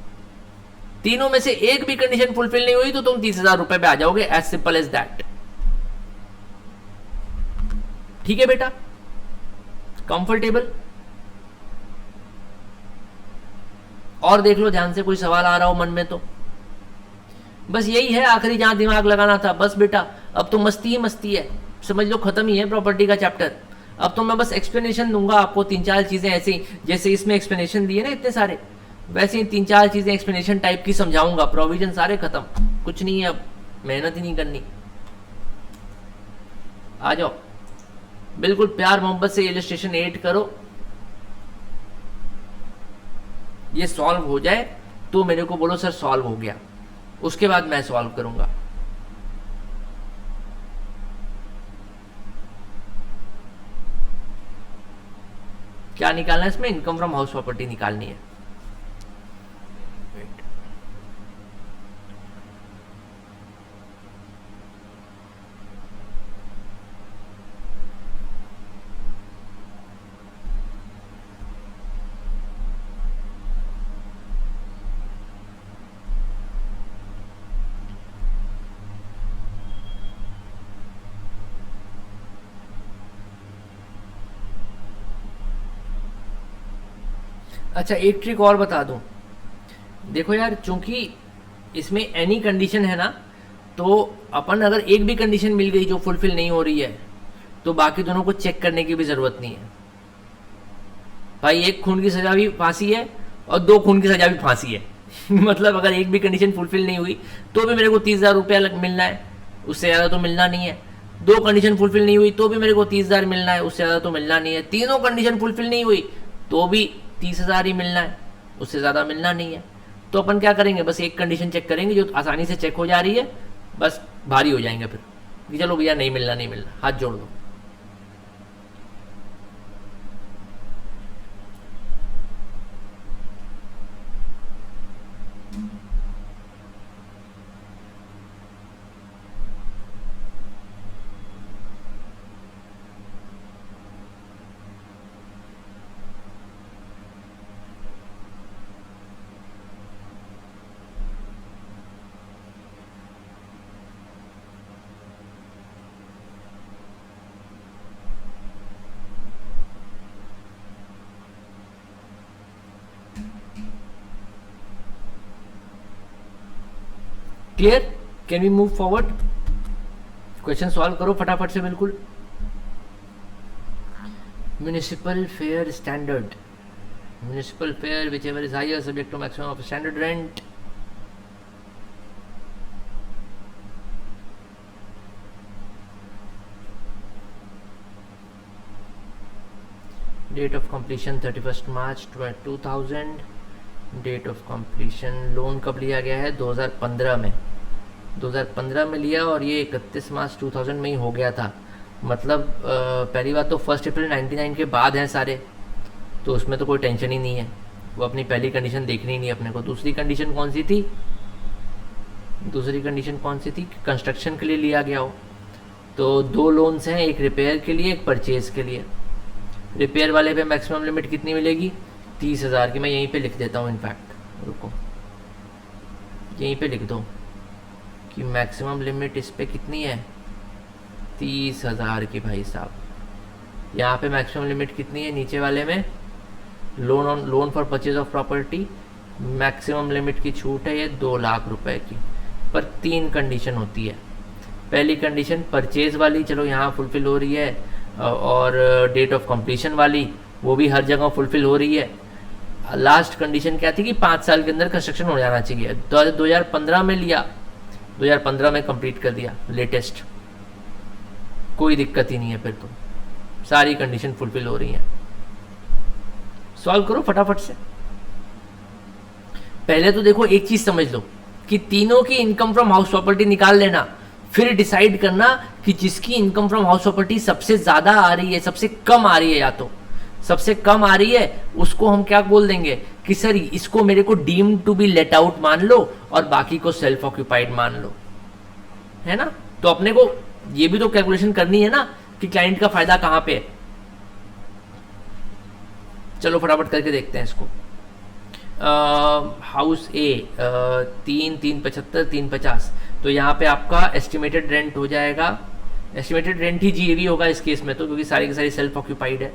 तीनों में से एक भी कंडीशन फुलफिल नहीं हुई तो तुम 30,000 रुपए पे आ जाओगे, एज सिंपल एज दैट। ठीक है बेटा, कंफर्टेबल। और देख लो ध्यान से, कोई सवाल आ रहा हो मन में तो। बस यही है आखिरी जहां दिमाग लगाना था। बस बेटा अब तो मस्ती ही मस्ती है, समझ लो खत्म ही है प्रॉपर्टी का चैप्टर। अब तो मैं बस एक्सप्लेनेशन दूंगा आपको, 3-4 चीजें ऐसे ही, जैसे इसमें एक्सप्लेनेशन दिए ना इतने सारे, वैसे ही 3-4 चीजें एक्सप्लेनेशन टाइप की समझाऊंगा। प्रोविजन सारे खत्म, कुछ नहीं है, अब मेहनत ही नहीं करनी। आ जाओ, बिल्कुल प्यार मोहब्बत से इलस्ट्रेशन 8 करो। ये सॉल्व हो जाए तो मेरे को बोलो सर सॉल्व हो गया, उसके बाद मैं सॉल्व करूंगा। क्या निकालना है इसमें, इनकम फ्रॉम हाउस प्रॉपर्टी निकालनी है। अच्छा एक ट्रिक और बता दूं, देखो यार, चूंकि इसमें एनी कंडीशन है ना, तो अपन अगर एक भी कंडीशन मिल गई जो फुलफिल नहीं हो रही है तो बाकी दोनों को चेक करने की भी जरूरत नहीं है भाई। 1 खून की सजा भी फांसी है और 2 खून की सजा भी फांसी है। मतलब अगर एक भी कंडीशन फुलफिल नहीं हुई तो भी मेरे को 30,000 रुपया मिलना है, उससे ज़्यादा तो मिलना नहीं है। 2 कंडीशन फुलफिल नहीं हुई तो भी मेरे को 30,000 मिलना है, उससे ज़्यादा तो मिलना नहीं है। तीनों कंडीशन फुलफिल नहीं हुई तो भी 30,000 ही मिलना है, उससे ज़्यादा मिलना नहीं है। तो अपन क्या करेंगे, बस एक कंडीशन चेक करेंगे जो आसानी से चेक हो जा रही है, बस भारी हो जाएंगे फिर कि चलो भैया नहीं मिलना नहीं मिलना, हाथ जोड़ दो। Clear, can we move forward. Question solve करो फटाफट से बिल्कुल। Municipal fair standard, municipal fair whichever is higher subject to maximum of standard rent. Date of completion 31 March 2000। Date of completion, loan कब लिया गया है, 2015 में। 2015 में लिया और ये 31 मार्च 2000 में ही हो गया था। मतलब पहली बात तो 1 अप्रैल 99 के बाद हैं सारे, तो उसमें तो कोई टेंशन ही नहीं है, वो अपनी पहली कंडीशन देखनी ही नहीं अपने को। दूसरी कंडीशन कौन सी थी, दूसरी कंडीशन कौन सी थी, कंस्ट्रक्शन के लिए लिया गया हो। तो 2 लोन्स हैं, एक रिपेयर के लिए, एक परचेज के लिए। रिपेयर वाले पे मैक्सिमम लिमिट कितनी मिलेगी, 30,000 की। मैं यहीं पे लिख देता हूँ, इनफैक्ट रुको, यहीं पे लिख दो कि मैक्सिमम लिमिट इस पे कितनी है, 30,000 की भाई साहब। यहाँ पे मैक्सिमम लिमिट कितनी है, नीचे वाले में loan for purchase of property, maximum limit की छूट है ये 2 लाख रुपए की, पर 3 कंडीशन होती है। पहली कंडीशन परचेज वाली, चलो यहाँ फुलफिल हो रही है, और डेट ऑफ कंप्लीशन वाली वो भी हर जगह फुलफिल हो रही है। लास्ट कंडीशन क्या थी कि 5 साल के अंदर कंस्ट्रक्शन हो जाना चाहिए। 2015 में लिया, 2015 में कंप्लीट कर दिया लेटेस्ट, कोई दिक्कत ही नहीं है फिर तो, सारी कंडीशन फुलफिल हो रही हैं। सॉल्व करो फटाफट से। पहले तो देखो एक चीज समझ लो कि तीनों की इनकम फ्रॉम हाउस प्रॉपर्टी निकाल लेना, फिर डिसाइड करना कि जिसकी इनकम फ्रॉम हाउस प्रॉपर्टी सबसे ज्यादा आ रही है, सबसे कम आ रही है, या तो सबसे कम आ रही है उसको हम क्या बोल देंगे कि सर इसको मेरे को deemed to be let out मान लो और बाकी को सेल्फ ऑक्यूपाइड मान लो, है ना। तो अपने को ये भी तो कैलकुलेशन करनी है ना कि क्लाइंट का फायदा कहां पे है। चलो फटाफट करके देखते हैं इसको। हाउस ए 3,375 350, तो यहाँ पे आपका एस्टिमेटेड रेंट हो जाएगा, एस्टिमेटेड रेंट ही जीएवी होगा इस केस में तो, क्योंकि सारी की सारी सेल्फ ऑक्यूपाइड है।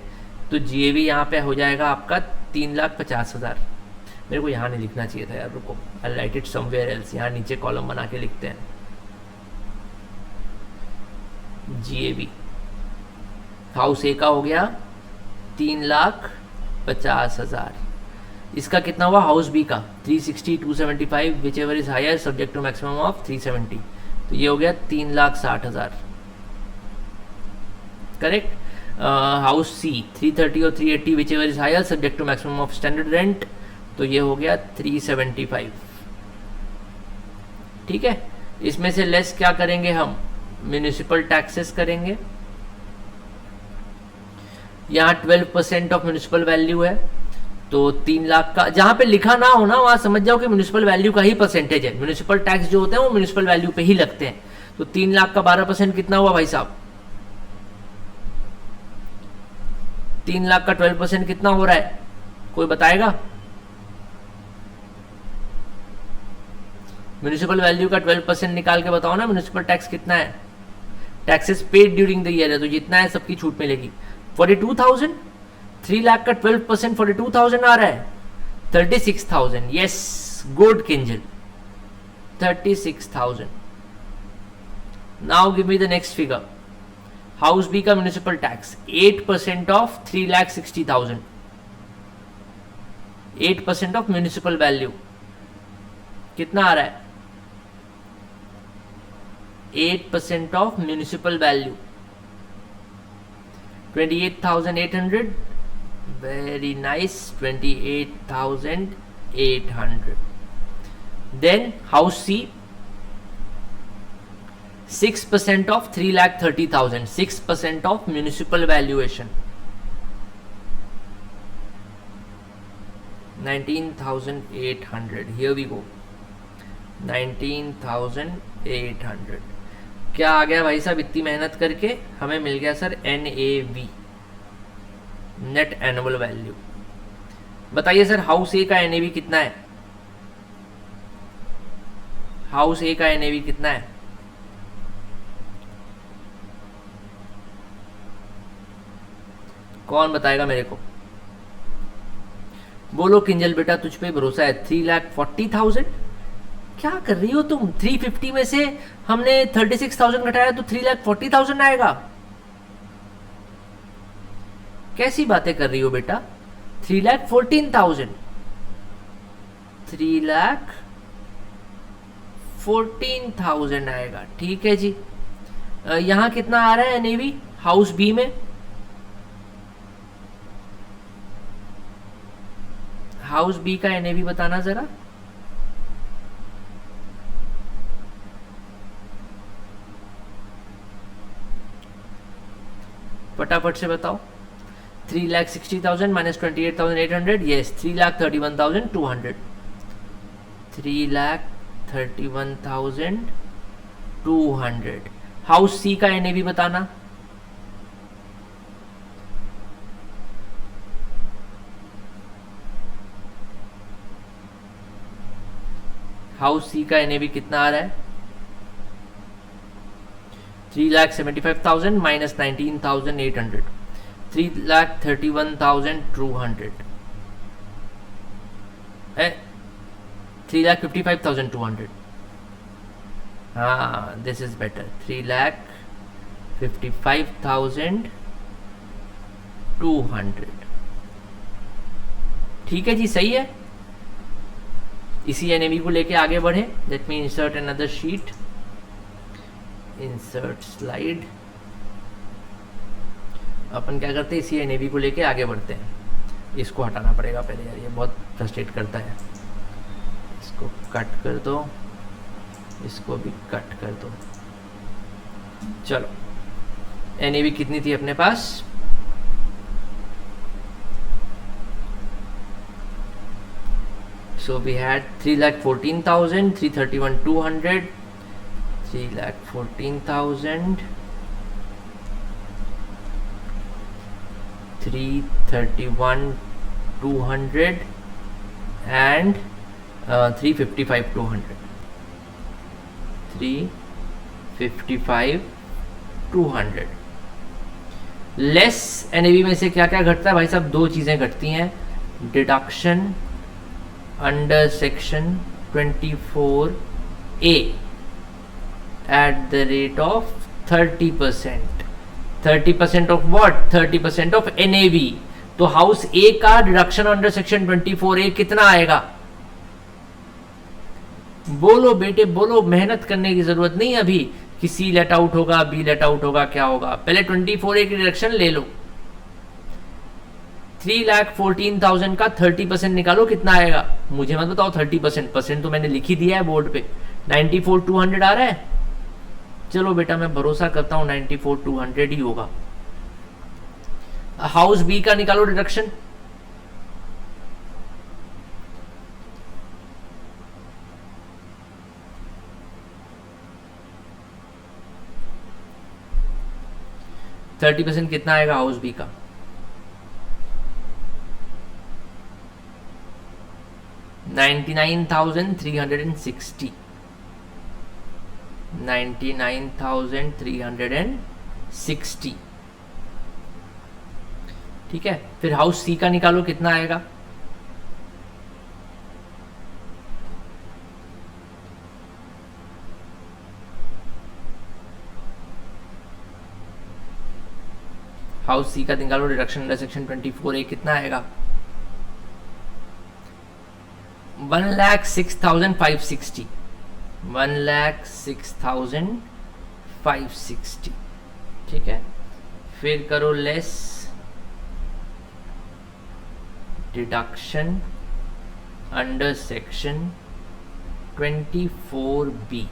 तो जीएवी यहाँ पे हो जाएगा आपका 3,50,000। मेरे को यहाँ नहीं लिखना चाहिए था यार, रुको, आई राइट इट समवेयर एल्स। यहाँ नीचे कॉलम बना के लिखते हैं जीएवी। हाउस ए का हो गया 3,50,000। इसका कितना हुआ हाउस बी का 360 275 whichever is higher subject to maximum of 370, तो ये हो गया 3,60,000। करेक्ट। हाउस सी 330 और 380 whichever is higher subject to maximum of standard rent, तो ये हो गया 375। ठीक है। इसमें से लेस क्या करेंगे हम, म्यूनिसिपल टैक्सेस करेंगे। यहाँ 12% ऑफ म्यूनिसिपल वैल्यू है, तो 3 लाख का जहां पे लिखा ना हो ना वहां समझ जाओ कि म्यूनिसिपल वैल्यू का ही परसेंटेज है। म्यूनिसिपल टैक्स जो होते हैं वो म्यूनिसिपल वैल्यू पे ही लगते हैं। तो 3 लाख का 12% कितना हुआ भाई साहब, 3 लाख का 12% कितना हो रहा है, कोई बताएगा। म्यूनिसिपल वैल्यू का 12% निकाल के बताओ ना, म्यूनिसिपल टैक्स कितना है। Taxes paid during the year है, तो जितना है सबकी छूट मिलेगी। 42,000, 3 लाख का 12% 42,000 आ रहा है, 36,000। Yes, good Kinjal, 36,000। Now give me the next figure. House B का municipal tax 8% of 3,60,000, 8% of municipal value कितना आ रहा है, 8% of municipal value 28,800। Very nice, 28,800. Then house C 6% of 3,30,000, 6% of municipal valuation 19,800. Here we go, 19,800। क्या आ गया भाई साहब, इतनी मेहनत करके हमें मिल गया sir NAV, net annual value. बताइए सर हाउस ए का एनएवी कितना है, हाउस ए का एनएवी कितना है, कौन बताएगा मेरे को, बोलो किंजल बेटा तुझ पे भरोसा है। 3,40,000 क्या कर रही हो तुम, 350 में से हमने 36,000 घटाया तो 3,40,000 आएगा, कैसी बातें कर रही हो बेटा। 3,14,000, 3,14,000 आएगा। ठीक है जी। यहां कितना आ रहा है एनएवी हाउस बी में, हाउस बी का एनएवी बताना जरा। फटाफट से बताओ। 3,60,000 minus 28,800, yes, 3,31,200, 3,31,200। हाउस सी का एनएवी बताना। हाउस सी का एनएवी कितना आ रहा है, 3,75,000 minus 19,800, 3,31,200, 3,55,200। हाँ, दिस इज बेटर, 3,55,200। ठीक है जी, सही है। इसी एनएवी को लेके आगे बढ़े। Let me insert another sheet, insert slide. अपन क्या करते हैं, इसी एनएवी को लेके आगे बढ़ते हैं। इसको हटाना पड़ेगा पहले यार, ये बहुत फ्रस्ट्रेट करता है। इसको कट कर दो, इसको भी कट कर दो। चलो एनएवी कितनी थी अपने पास, so we had 3,14,000, 331,200, 3,14,000, 331,200 and 355,200, 355,200 less NAV में से क्या क्या घटता है भाई साहब, दो चीजें घटती हैं, deduction under section 24A at the rate of 30%। 30% of what? 30% of NAV। तो हाउस ए का डिडक्शन अंडर सेक्शन 24A कितना आएगा? बोलो बेटे बोलो, मेहनत करने की जरूरत नहीं अभी कि सी लेट आउट होगा, बी लेट आउट होगा, क्या होगा, पहले 24A की डिडक्शन ले लो। 3,14,000 का 30% निकालो, कितना आएगा? मुझे मत बताओ 30%, तो मैंने लिख ही दिया है बोर्ड पे। 94,200 आ रहा है। चलो बेटा मैं भरोसा करता हूं 94,200 ही होगा। हाउस बी का निकालो डिडक्शन। %30 कितना आएगा हाउस बी का? 99,360। 99,360 ठीक है। फिर हाउस सी का निकालो, कितना आएगा? हाउस सी का निकालो डिडक्शन अंडर सेक्शन 24A, कितना आएगा? 1,06,560। 1,06,560 ठीक है। फिर करो less deduction under section 24B।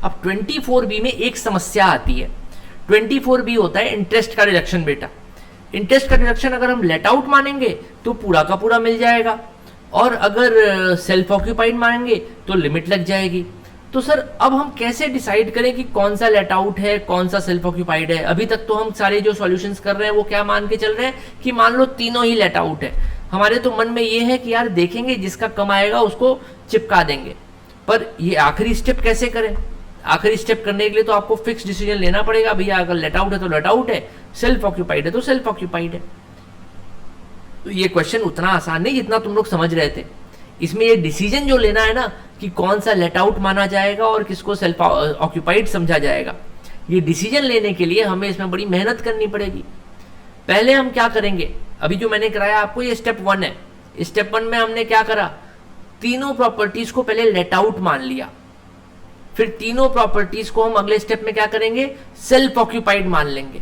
अब 24B में एक समस्या आती है। 24B होता है इंटरेस्ट का डिडक्शन बेटा। इंटरेस्ट का डिडक्शन अगर हम लेट आउट मानेंगे तो पूरा का पूरा मिल जाएगा, और अगर सेल्फ ऑक्यूपाइड मानेंगे तो लिमिट लग जाएगी। तो सर अब हम कैसे डिसाइड करें कि कौन सा लेट आउट है, कौन सा सेल्फ ऑक्यूपाइड है? अभी तक तो हम सारे जो सॉल्यूशंस कर रहे हैं वो क्या मान के चल रहे हैं कि मान लो तीनों ही लेट आउट है। हमारे तो मन में ये है कि यार देखेंगे जिसका कम आएगा उसको चिपका देंगे, पर ये आखिरी स्टेप कैसे करें? आखिरी स्टेप करने के लिए तो आपको फिक्स डिसीजन लेना पड़ेगा, भैया अगर लेट आउट है तो लेट आउट है, सेल्फ ऑक्यूपाइड है तो सेल्फ ऑक्यूपाइड है। तो ये क्वेश्चन उतना आसान नहीं जितना तुम लोग समझ रहे थे। इसमें ये डिसीजन जो लेना है ना कि कौन सा लेट आउट माना जाएगा और किसको सेल्फ ऑक्यूपाइड समझा जाएगा, ये डिसीजन लेने के लिए हमें इसमें बड़ी मेहनत करनी पड़ेगी। पहले हम क्या करेंगे, अभी जो मैंने कराया आपको ये स्टेप 1 है। स्टेप 1 में हमने क्या करा, तीनों प्रॉपर्टीज को पहले लेट आउट मान लिया, फिर तीनों प्रॉपर्टीज को हम अगले स्टेप में क्या करेंगे, सेल्फ ऑक्यूपाइड मान लेंगे,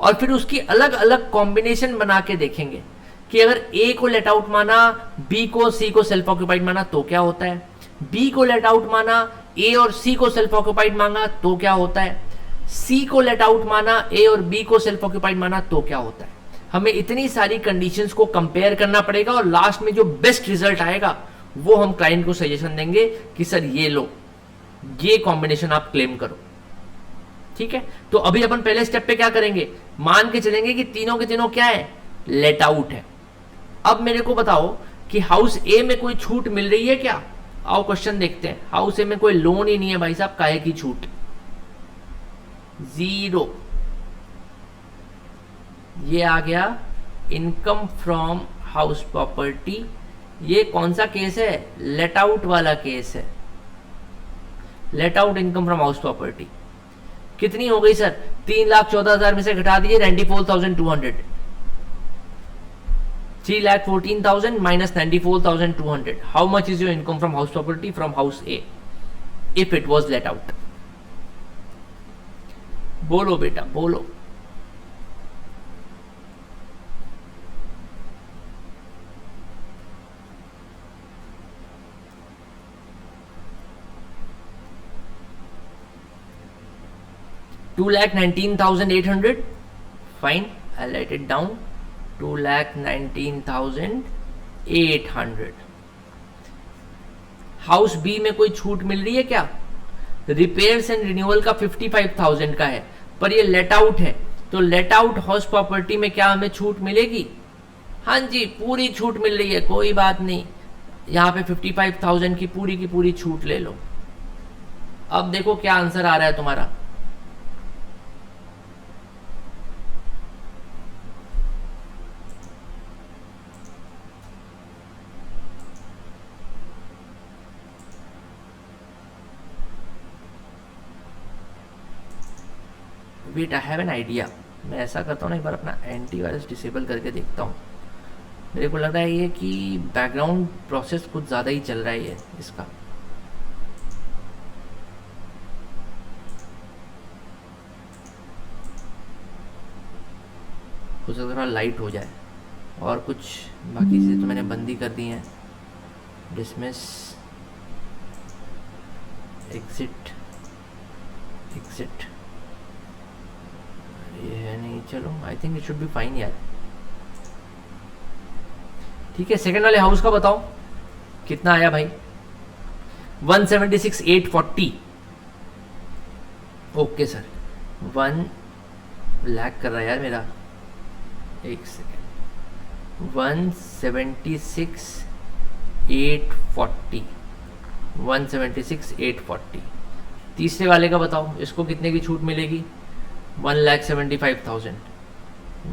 और फिर उसकी अलग अलग कॉम्बिनेशन बना के देखेंगे कि अगर ए को लेट आउट माना, बी को सी को सेल्फ ऑक्यूपाइड माना तो क्या होता है, बी को लेट आउट माना, ए और सी को सेल्फ ऑक्यूपाइड माना तो क्या होता है, सी को लेट आउट माना, ए और बी को सेल्फ ऑक्यूपाइड माना तो क्या होता है। हमें इतनी सारी कंडीशंस को कंपेयर करना पड़ेगा, और लास्ट में जो बेस्ट रिजल्ट आएगा वो हम क्लाइंट को सजेशन देंगे कि सर ये लो, ये कॉम्बिनेशन आप क्लेम करो। ठीक है, तो अभी अपन पहले स्टेप पे क्या करेंगे, मान के चलेंगे कि तीनों के तीनों क्या है, लेट आउट है। अब मेरे को बताओ कि हाउस ए में कोई छूट मिल रही है क्या? आओ क्वेश्चन देखते हैं। हाउस ए में कोई लोन ही नहीं है भाई साहब, काहे की छूट? 0। ये आ गया इनकम फ्रॉम हाउस प्रॉपर्टी। ये कौन सा केस है, लेट आउट वाला केस है, let out income from house property. कितनी हो गई सर, 3,14,000 में से घटा दीजिए 94,200। 3,14,000 minus 94,200. How much is your income from house property from house A if it was let out? बोलो बेटा बोलो। 2,19,800. Fine, I'll write it down. 2,19,800. House B में कोई छूट मिल रही है क्या? रिपेयर्स एंड रिन्यूअल का 55,000 का है, पर ये लेट आउट है, तो लेट आउट हाउस प्रॉपर्टी में क्या हमें छूट मिलेगी? हाँ जी, पूरी छूट मिल रही है, कोई बात नहीं, यहाँ पे 55,000 की पूरी छूट ले लो। अब देखो क्या आंसर आ रहा है तुम्हारा। Wait, I have an idea. मैं ऐसा करता हूँ ना, एक बार अपना एंटीवायरस डिसेबल करके देखता हूँ। मेरे को लग रहा है ये कि बैकग्राउंड प्रोसेस कुछ ज़्यादा ही चल रहा है ये इसका। कुछ थोड़ा लाइट हो जाए, और कुछ बाकी चीज़ें तो मैंने बंद ही कर दी हैं। डिसमिस, एग्जिट, एग्जिट, ये है नहीं, चलो I think it should be fine यार। ठीक है, सेकंड वाले हाउस का बताओ कितना आया भाई? 176,840। ओके सर, 1 लैग कर रहा है यार मेरा, एक सेकेंड। 176,840, 176,840। तीसरे वाले का बताओ, इसको कितने की छूट मिलेगी? 1,75,000,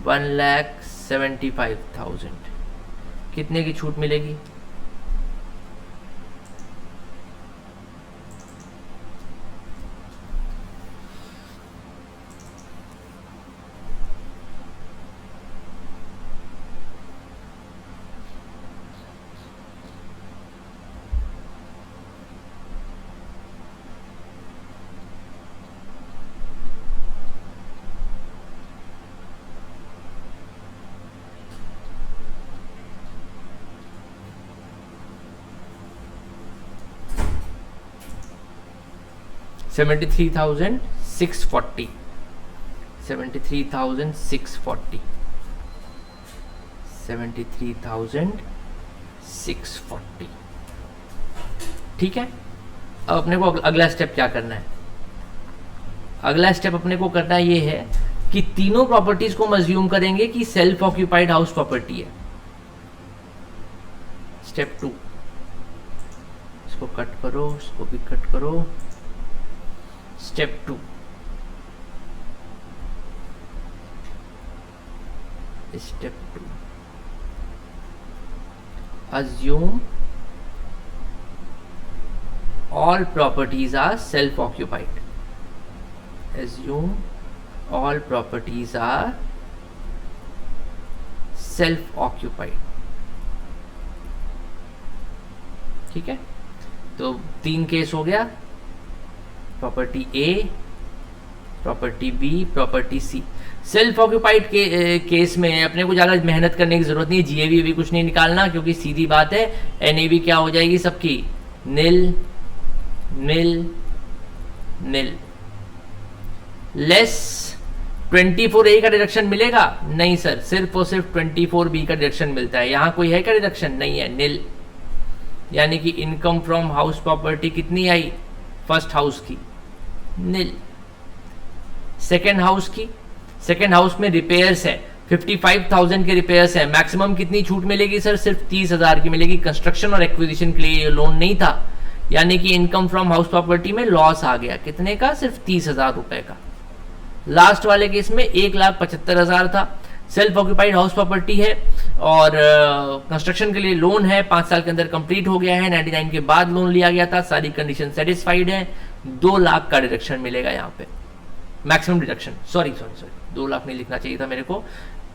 1,75,000 कितने की छूट मिलेगी? $73,640, 73,640, 73,640। ठीक है, अब अपने को अगला स्टेप क्या करना है? अगला स्टेप अपने को करना ये है कि तीनों प्रॉपर्टीज को हम अज्यूम करेंगे कि सेल्फ ऑक्यूपाइड हाउस प्रॉपर्टी है। स्टेप 2, इसको कट करो, इसको भी कट करो। Step 2, step 2, assume all properties are self occupied, assume all properties are self occupied। ठीक है, तो 3 केस हो गया, प्रॉपर्टी ए, प्रॉपर्टी बी, प्रॉपर्टी सी। सेल्फ ऑक्यूपाइड केस में अपने को ज़्यादा मेहनत करने की जरूरत नहीं है, जीएवी भी कुछ नहीं निकालना, क्योंकि सीधी बात है एनएवी क्या हो जाएगी सबकी? नील, नील, नील। लेस 24A का डिडक्शन मिलेगा? नहीं सर, सिर्फ और सिर्फ 24B का डिडक्शन मिलता है। यहाँ कोई है क्या डिडक्शन? नहीं है, नील। यानी कि इनकम फ्रॉम हाउस प्रॉपर्टी कितनी आई? फर्स्ट हाउस की नील। सेकेंड हाउस की, सेकेंड हाउस में रिपेयर्स है, 55,000 के रिपेयर्स है, मैक्सिमम कितनी छूट मिलेगी सर? सिर्फ 30,000 की मिलेगी। कंस्ट्रक्शन और एक्विजिशन के लिए लोन नहीं था, यानी कि इनकम फ्रॉम हाउस प्रॉपर्टी में लॉस आ गया। कितने का? सिर्फ 30,000 रुपए का। लास्ट वाले केस में 1,75,000 था। सेल्फ ऑक्यूपाइड हाउस प्रॉपर्टी है और कंस्ट्रक्शन के लिए लोन है, 5 साल के अंदर कंप्लीट हो गया है, 99 के बाद लोन लिया गया था, सारी कंडीशन सेटिस्फाइड है। 2 लाख का डिडक्शन मिलेगा यहाँ पे, मैक्सिमम डिडक्शन। सॉरी 2 लाख नहीं लिखना चाहिए था मेरे को।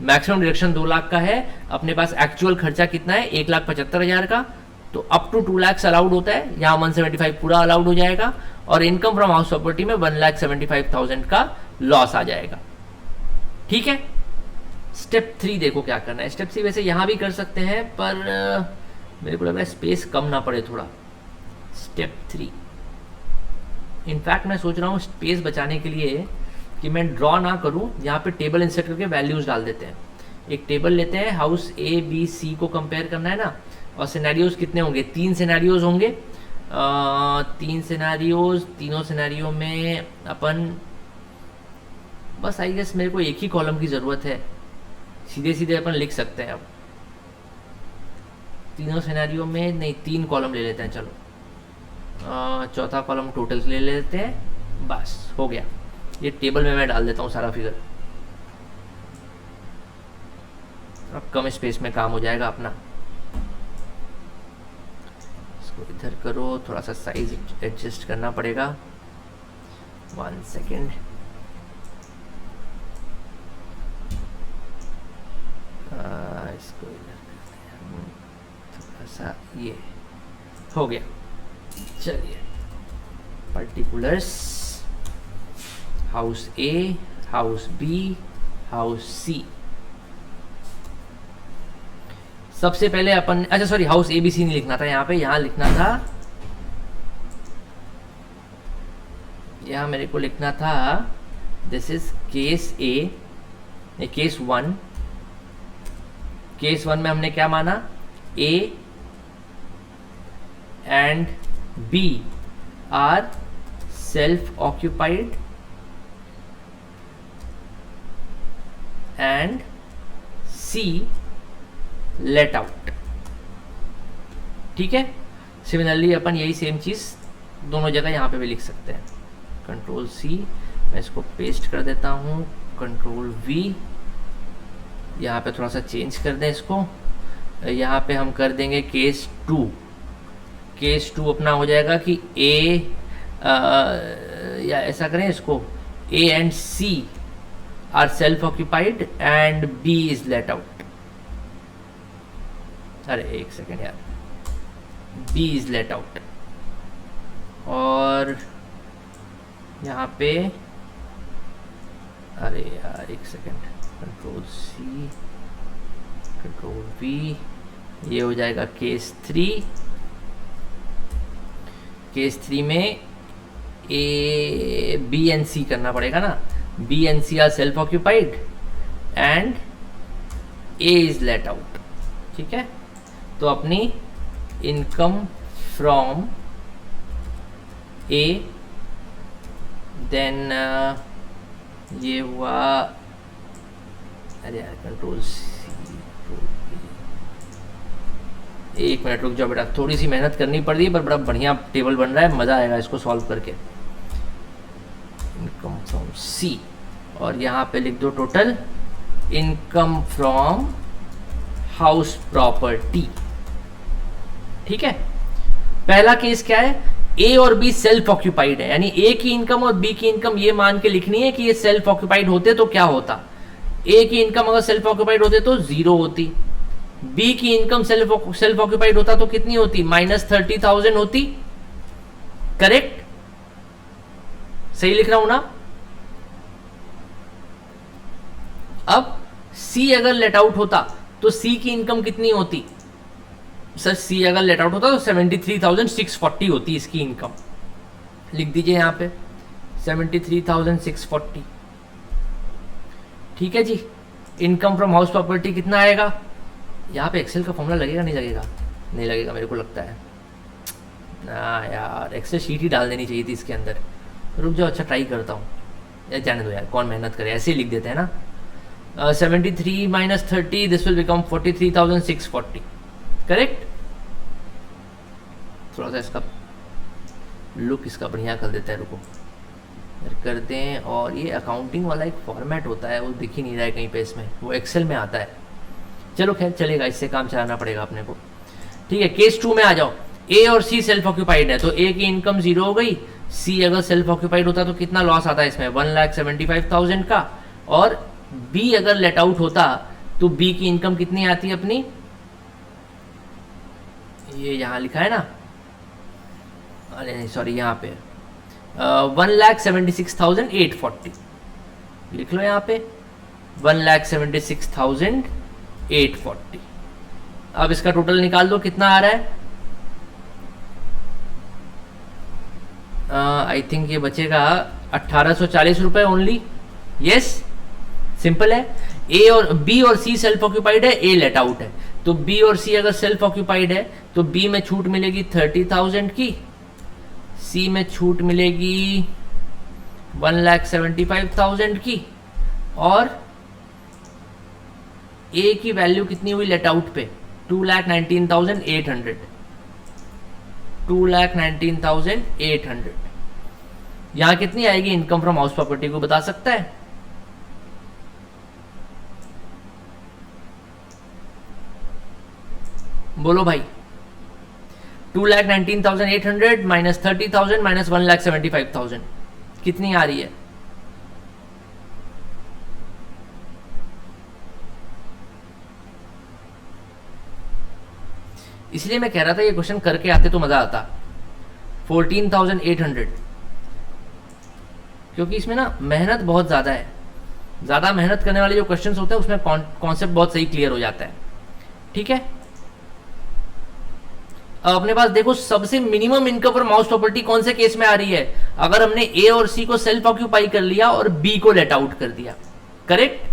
मैक्सिमम डिडक्शन 2 लाख का है। अपने पास एक्चुअल खर्चा कितना है? 1,75,000 का, तो अप टू 2 लाख अलाउड होता है, यहाँ 175 पूरा अलाउड हो जाएगा। और इनकम फ्रॉम हाउस प्रॉपर्टी में 1,75,000 का लॉस आ जाएगा। ठीक है, स्टेप 3 देखो क्या करना है। स्टेप 3 वैसे यहाँ भी कर सकते हैं, पर मेरे को लग रहा है स्पेस कम ना पड़े थोड़ा। स्टेप 3, इनफैक्ट मैं सोच रहा हूँ स्पेस बचाने के लिए कि मैं ड्रॉ ना करूं, यहाँ पे टेबल इंसर्ट करके वैल्यूज डाल देते हैं। एक टेबल लेते हैं, हाउस ए बी सी को कंपेयर करना है ना, और सिनेरियोज कितने होंगे, 3 सिनेरियोज होंगे। 3 सिनेरियोज, तीनों सिनेरियो में अपन बस आई गेस मेरे को एक ही कॉलम की ज़रूरत है, सीधे सीधे अपन लिख सकते हैं। अब तीनों सिनेरियो में नहीं, 3 कॉलम ले लेते हैं, चलो चौथा कॉलम टोटल ले लेते हैं, बस हो गया। ये टेबल में मैं डाल देता हूँ सारा फिगर, अब कम स्पेस में काम हो जाएगा अपना। इसको इधर करो, थोड़ा सा साइज एडजस्ट करना पड़ेगा, 1 सेकेंड। इसको इधर थोड़ा सा, ये हो गया। चलिए, particulars, house A, house B, house C. सबसे पहले अपन, अच्छा sorry, house A B C नहीं लिखना था यहाँ पे, यहाँ लिखना था, यहाँ मेरे को लिखना था this is case A, case 1। Case 1 में हमने क्या माना, A and B are self occupied and C let out. ठीक है, सिमिलरली अपन यही सेम चीज दोनों जगह यहाँ पे भी लिख सकते हैं। कंट्रोल सी, मैं इसको पेस्ट कर देता हूँ, कंट्रोल वी, यहाँ पे थोड़ा सा चेंज कर दें इसको, यहाँ पे हम कर देंगे केस 2। केस 2 अपना हो जाएगा कि ए, या ऐसा करें इसको, A and C are self occupied and B is let out. अरे एक सेकेंड यार, बी इज लेट आउट। और यहाँ पे, अरे यार एक second, control C, control V, ये हो जाएगा केस 3। केस 3 में ए बी एंड सी करना पड़ेगा ना, B and C are self occupied and A is let out. ठीक है, तो अपनी इनकम फ्रॉम ए, देन ये हुआ, अरे यार कंट्रोल सी, एक मिनट रुक जाओ बेटा, थोड़ी सी मेहनत करनी पड़ रही है पर बड़ा बढ़िया टेबल बन रहा है, मज़ा आएगा इसको सॉल्व करके। इनकम फ्रॉम सी, और यहाँ पे लिख दो total income from house property. ठीक है, पहला केस क्या है, ए और बी सेल्फ ऑक्यूपाइड है, यानी ए की इनकम और बी की इनकम ये मान के लिखनी है कि ये सेल्फ ऑक्यूपाइड होते तो क्या होता। ए की इनकम अगर सेल्फ ऑक्यूपाइड होते तो 0 होती, बी की इनकम सेल्फ ऑक्यूपाइड होता तो कितनी होती, -30,000 होती। करेक्ट, सही लिख रहा हूं ना। अब सी अगर लेट आउट होता तो सी की इनकम कितनी होती, सर सी अगर लेट आउट होता तो 73,640 होती इसकी इनकम। लिख दीजिए यहाँ पे 73,640। ठीक है जी, इनकम फ्रॉम हाउस प्रॉपर्टी कितना आएगा, यहाँ पे एक्सेल का फॉर्मूला लगेगा नहीं लगेगा, नहीं लगेगा मेरे को लगता है ना यार, एक्सेल शीट ही डाल देनी चाहिए थी इसके अंदर। रुक जाओ, अच्छा ट्राई करता हूँ यार, जाने दो यार, कौन मेहनत करे, ऐसे ही लिख देते हैं ना। 73 - 30 दिस विल बिकम 43,640। करेक्ट, थोड़ा सा इसका लुक इसका बढ़िया कर देता है, रुको कर दें। और ये अकाउंटिंग वाला एक फॉर्मेट होता है, वो दिख ही नहीं रहा है कहीं पे, इसमें वो एक्सेल में आता है। चलो खैर चलेगा, इससे काम चलाना पड़ेगा अपने को। ठीक है, केस 2 में आ जाओ, ए और सी सेल्फ ऑक्यूपाइड है तो ए की इनकम 0 हो गई, सी अगर सेल्फ ऑक्यूपाइड होता तो कितना लॉस आता है इसमें, 1,75,000 का। और बी अगर लेट आउट होता तो बी की इनकम कितनी आती है अपनी, ये यहाँ लिखा है ना, अरे नहीं सॉरी, यहाँ पे 1,76,840 लिख लो, यहाँ पे 1,76,840। अब इसका टोटल निकाल दो कितना आ रहा है, आई थिंक ये बचेगा 1,840 रुपए ओनली। यस, सिंपल है। ए और बी और सी सेल्फ ऑक्यूपाइड है, ए लेट आउट है, तो बी और सी अगर सेल्फ ऑक्यूपाइड है तो बी में छूट मिलेगी 30,000 की, सी में छूट मिलेगी 1,75,000 की, और ए की वैल्यू कितनी हुई लेट आउट पे 2,19,800, 2,19,800। यहां कितनी आएगी इनकम फ्रॉम हाउस प्रॉपर्टी, को बता सकता है? बोलो भाई। 2,19,800 माइनस 30,000 माइनस 1,75,000 कितनी आ रही है? इसलिए मैं कह रहा था ये क्वेश्चन करके आते तो मजा आता। 14,800, क्योंकि इसमें ना मेहनत बहुत ज्यादा है। ज्यादा मेहनत करने वाले जो क्वेश्चंस होते हैं उसमें कॉन्सेप्ट बहुत सही क्लियर हो जाता है। ठीक है, अब अपने पास देखो सबसे minimum income from house property कौन से केस में आ रही है? अगर हमने ए और सी को सेल्फ ऑक्यूपाई कर लिया और बी को लेट आउट कर दिया, करेक्ट?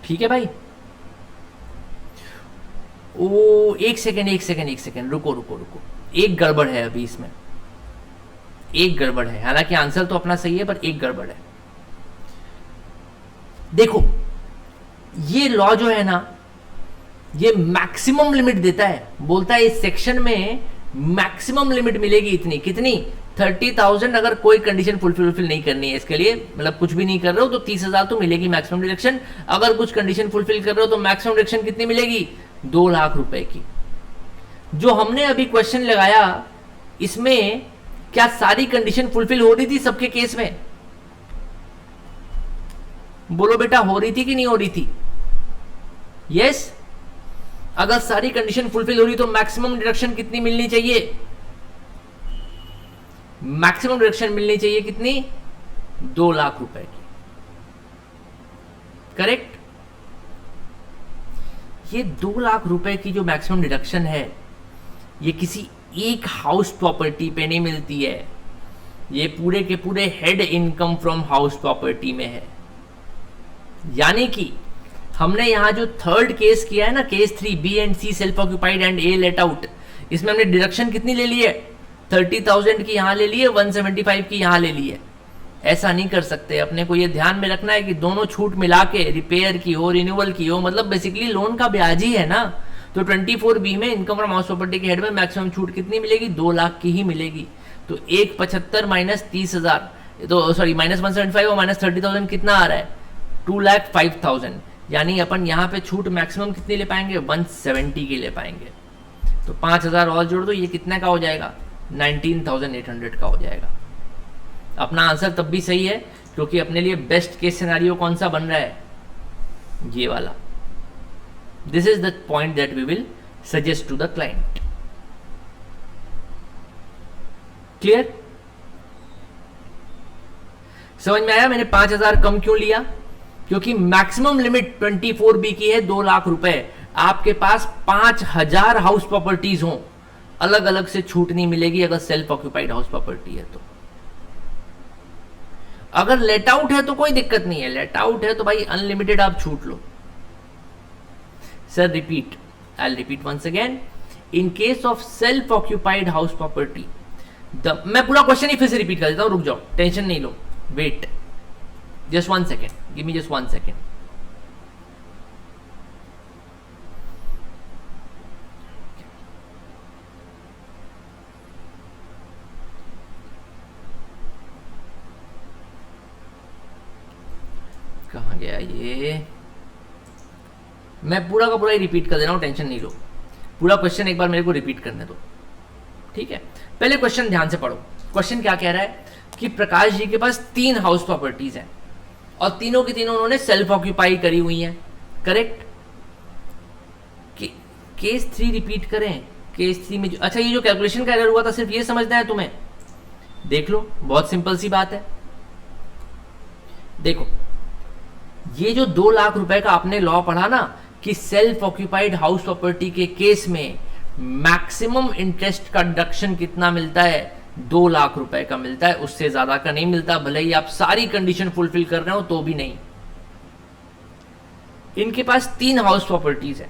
ठीक है भाई। ओ एक सेकेंड रुको रुको रुको, एक गड़बड़ है अभी इसमें, एक गड़बड़ है। हालांकि आंसर तो अपना सही है पर एक गड़बड़ है। देखो ये लॉ जो है ना, ये मैक्सिमम लिमिट देता है, बोलता है इस सेक्शन में मैक्सिमम लिमिट मिलेगी इतनी, कितनी? 30,000। अगर कोई कंडीशन फुलफिल नहीं करनी है इसके लिए, मतलब कुछ भी नहीं कर रहे हो तो 30,000 तो मिलेगी मैक्सिमम डिडक्शन। अगर कुछ कंडीशन फुलफिल कर रहे हो तो मैक्सिमम डिडक्शन कितनी मिलेगी? 2 लाख रुपए की। जो हमने अभी क्वेश्चन लगाया इसमें क्या सारी कंडीशन फुलफिल हो रही थी सबके केस में? बोलो बेटा, हो रही थी कि नहीं हो रही थी? यस। अगर सारी कंडीशन फुलफिल हो रही तो मैक्सिमम डिडक्शन कितनी मिलनी चाहिए? मैक्सिमम डिडक्शन मिलनी चाहिए कितनी? 2 लाख रुपए की, करेक्ट? ये 2 लाख रुपए की जो मैक्सिमम डिडक्शन है, ये किसी एक हाउस प्रॉपर्टी पे नहीं मिलती है, ये पूरे के पूरे head income from house property में है। यानी कि हमने यहां जो थर्ड केस किया है ना, case 3, B and C self occupied and A let out, इसमें हमने डिडक्शन कितनी ले ली है? 30,000 की यहां ले ली है, 175 की यहां ले ली है। ऐसा नहीं कर सकते, अपने को ये ध्यान में रखना है कि दोनों छूट मिला के, रिपेयर की हो, रिन्यूअल की हो, मतलब बेसिकली लोन का ब्याज ही है ना। तो 24B में इनकम फ्रॉम हाउस प्रॉपर्टी के हेड में मैक्सिमम छूट कितनी मिलेगी? 2 लाख की ही मिलेगी। तो 175 माइनस 30,000, तो सॉरी माइनस 175 और माइनस 30,000 कितना आ रहा है? 2,05,000। यानी अपन यहाँ पे छूट मैक्सिमम कितनी ले पाएंगे? 170 की ले पाएंगे। तो 5,000 और जोड़ दो, ये कितने का हो जाएगा? 19,800 का हो जाएगा। अपना आंसर तब भी सही है क्योंकि अपने लिए बेस्ट केस सिनेरियो कौन सा बन रहा है? ये वाला। This is the point that we will suggest to the client. Clear? समझ में आया मैंने 5,000 कम क्यों लिया? क्योंकि मैक्सिमम लिमिट 24B की है 2 लाख रुपए। आपके पास 5,000 हाउस प्रॉपर्टीज हो, अलग अलग से छूट नहीं मिलेगी अगर सेल्फ ऑक्यूपाइड हाउस प्रॉपर्टी है तो। अगर लेट आउट है तो कोई दिक्कत नहीं है, लेट आउट है तो भाई अनलिमिटेड आप छूट लो। Sir repeat, I repeat once again, in case of self occupied house property मैं पूरा क्वेश्चन ही फिर से रिपीट कर देता हूं, रुक जाओ, टेंशन नहीं लो, wait just 1 second, give me just 1 second. कहाँ गया ये? मैं पूरा का पूरा ही रिपीट कर दे रहा हूं, टेंशन नहीं लो। पूरा क्वेश्चन एक बार मेरे को रिपीट करने दो, ठीक है? पहले क्वेश्चन ध्यान से पढ़ो। क्वेश्चन क्या कह रहा है कि प्रकाश जी के पास 3 हाउस प्रॉपर्टीज हैं और तीनों की तीनों उन्होंने सेल्फ ऑक्यूपाई करी हुई हैं, करेक्ट? केस 3 रिपीट करें। केस 3 में अच्छा ये जो कैलकुलेशन का एरर हुआ था सिर्फ ये समझना है तुम्हें। देख लो, बहुत सिंपल सी बात है। देखो ये जो 2 लाख रुपए का आपने लॉ पढ़ा ना, कि सेल्फ ऑक्यूपाइड हाउस प्रॉपर्टी के केस में मैक्सिमम इंटरेस्ट का डिडक्शन कितना मिलता है, 2 लाख रुपए का मिलता है, उससे ज्यादा का नहीं मिलता, भले ही आप सारी कंडीशन फुलफिल कर रहे हो तो भी नहीं। इनके पास 3 हाउस प्रॉपर्टीज है,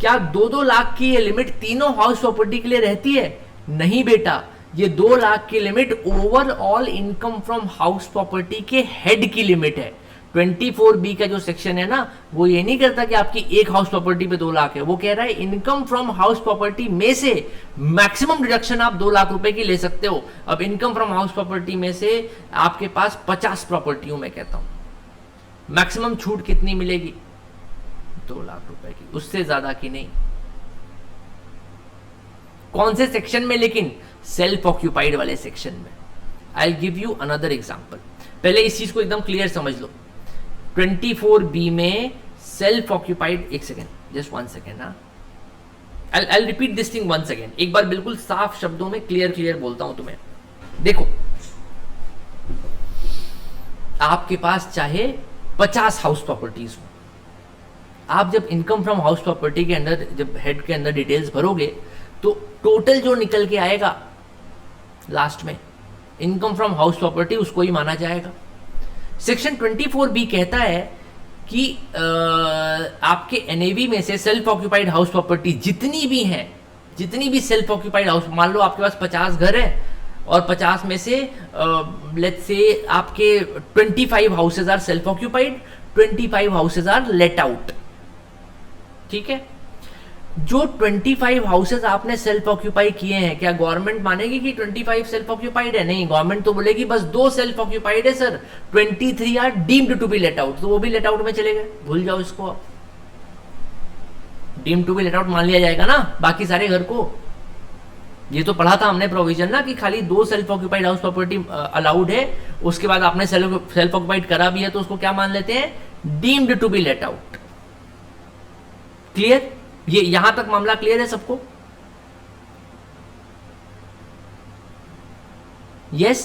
क्या 2-2 लाख की ये लिमिट तीनों हाउस प्रॉपर्टी के लिए रहती है? नहीं बेटा, ये 2 लाख की limit overall income from house property के हेड की लिमिट है। 24B का जो सेक्शन है ना, वो ये नहीं करता कि आपकी एक हाउस प्रॉपर्टी पे 2 लाख है, वो कह रहा है इनकम फ्रॉम हाउस प्रॉपर्टी में से मैक्सिमम डिडक्शन आप 2 लाख रुपए की ले सकते हो। अब इनकम फ्रॉम हाउस प्रॉपर्टी में से आपके पास 50 प्रॉपर्टी हूं, मैं कहता हूं मैक्सिमम छूट कितनी मिलेगी? 2 लाख रुपए की, उससे ज्यादा की नहीं। कौन से सेक्शन में? लेकिन सेल्फ ऑक्यूपाइड वाले सेक्शन में। I give you another example, पहले इस चीज को एकदम क्लियर समझ लो। 24B में सेल्फ ऑक्यूपाइड, एक सेकेंड, जस्ट 1 सेकेंड, हाँ, I repeat this thing once again, एक बार बिल्कुल साफ शब्दों में क्लियर बोलता हूं तुम्हें। देखो, आपके पास चाहे 50 हाउस प्रॉपर्टीज हो, आप जब इनकम फ्रॉम हाउस प्रॉपर्टी के अंदर, जब हेड के अंदर डिटेल्स भरोगे, तो टोटल जो निकल के आएगा लास्ट में इनकम फ्रॉम हाउस प्रॉपर्टी, उसको ही माना जाएगा। सेक्शन 24B कहता है कि आपके एनएवी में से सेल्फ ऑक्यूपाइड हाउस प्रॉपर्टी जितनी भी हैं, जितनी भी सेल्फ ऑक्यूपाइड हाउस, मान लो आपके पास 50 घर है और 50 में से लेट्स से आपके 25 houses are self occupied, 25 houses are let out, ठीक है। जो 25 हाउसेज आपने सेल्फ ऑक्यूपाई किए हैं, क्या गवर्नमेंट मानेगी कि 25 सेल्फ ऑक्यूपाइड है? नहीं, गवर्नमेंट तो बोलेगी बस 2 सेल्फ ऑक्यूपाइड है sir, 23 are deemed to be let out, तो वो भी लेट आउट में चले गए, भूल जाओ इसको। अब deemed to be let out मान लिया जाएगा ना बाकी सारे घर को। ये तो पढ़ा था हमने प्रोविजन ना, कि खाली 2 self occupied house property allowed है, उसके बाद आपने सेल्फ ऑक्यूपाइड करा भी है तो उसको क्या मान लेते हैं? Deemed to be let out. Clear? ये यहां तक मामला क्लियर है सबको? यस।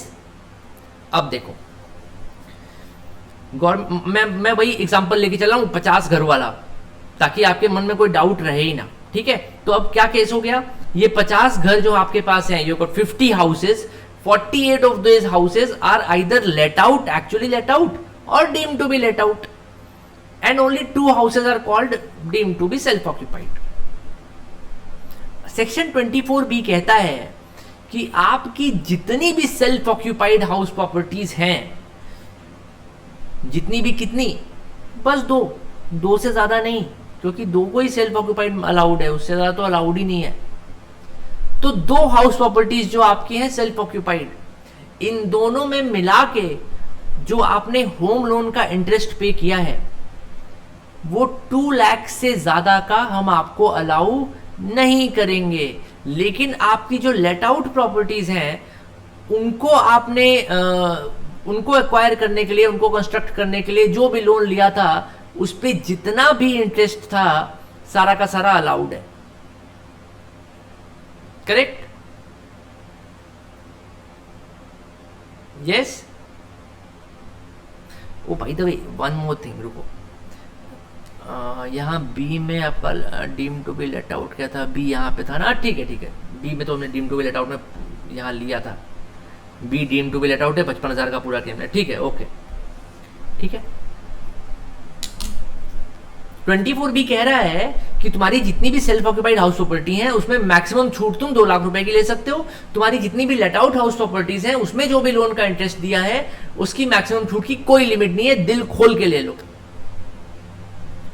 अब देखो, मैं वही एग्जांपल लेके चला हूं 50 घर वाला, ताकि आपके मन में कोई डाउट रहे ही ना, ठीक है। तो अब क्या केस हो गया, ये 50 घर जो आपके पास हैं, you got 50 houses, 48 of this houses are either let out, actually let out, और deemed to be let out, and only 2 houses are called deemed to be self occupied. Section 24B कहता है कि आपकी जितनी भी सेल्फ ऑक्यूपाइड हाउस प्रॉपर्टीज हैं, जितनी भी, कितनी? बस 2 से ज्यादा नहीं, क्योंकि 2 को ही सेल्फ ऑक्यूपाइड अलाउड है, उससे ज्यादा तो अलाउड ही नहीं है। तो 2 हाउस प्रॉपर्टीज जो आपकी हैं सेल्फ ऑक्यूपाइड, इन दोनों में मिला के जो आपने होम लोन का इंटरेस्ट पे किया है, वो 2 लाख से ज्यादा का हम आपको अलाउ नहीं करेंगे। लेकिन आपकी जो लेट आउट प्रॉपर्टीज हैं, उनको आपने उनको एक्वायर करने के लिए, उनको कंस्ट्रक्ट करने के लिए जो भी लोन लिया था, उस पे जितना भी इंटरेस्ट था, सारा का सारा अलाउड है। Correct? Yes. Oh by the way, one more thing, रुको, यहाँ बी में आपका deem to be let out क्या था? बी यहाँ पे था ना, ठीक है। बी में तो हमने deem to be let out में यहाँ लिया था, B deem to be let out है, 55,000 का पूरा क्लेम है, ठीक है, ओके, ठीक है। 24B कह रहा है कि तुम्हारी जितनी भी सेल्फ ऑक्यूपाइड हाउस प्रॉपर्टी है, उसमें मैक्सिमम छूट तुम 2 लाख रुपए की ले सकते हो। तुम्हारी जितनी भी लेट आउट हाउस प्रॉपर्टीज है, उसमें जो भी लोन का इंटरेस्ट दिया है, उसकी मैक्सिमम छूट की कोई लिमिट नहीं है, दिल खोल के ले लो।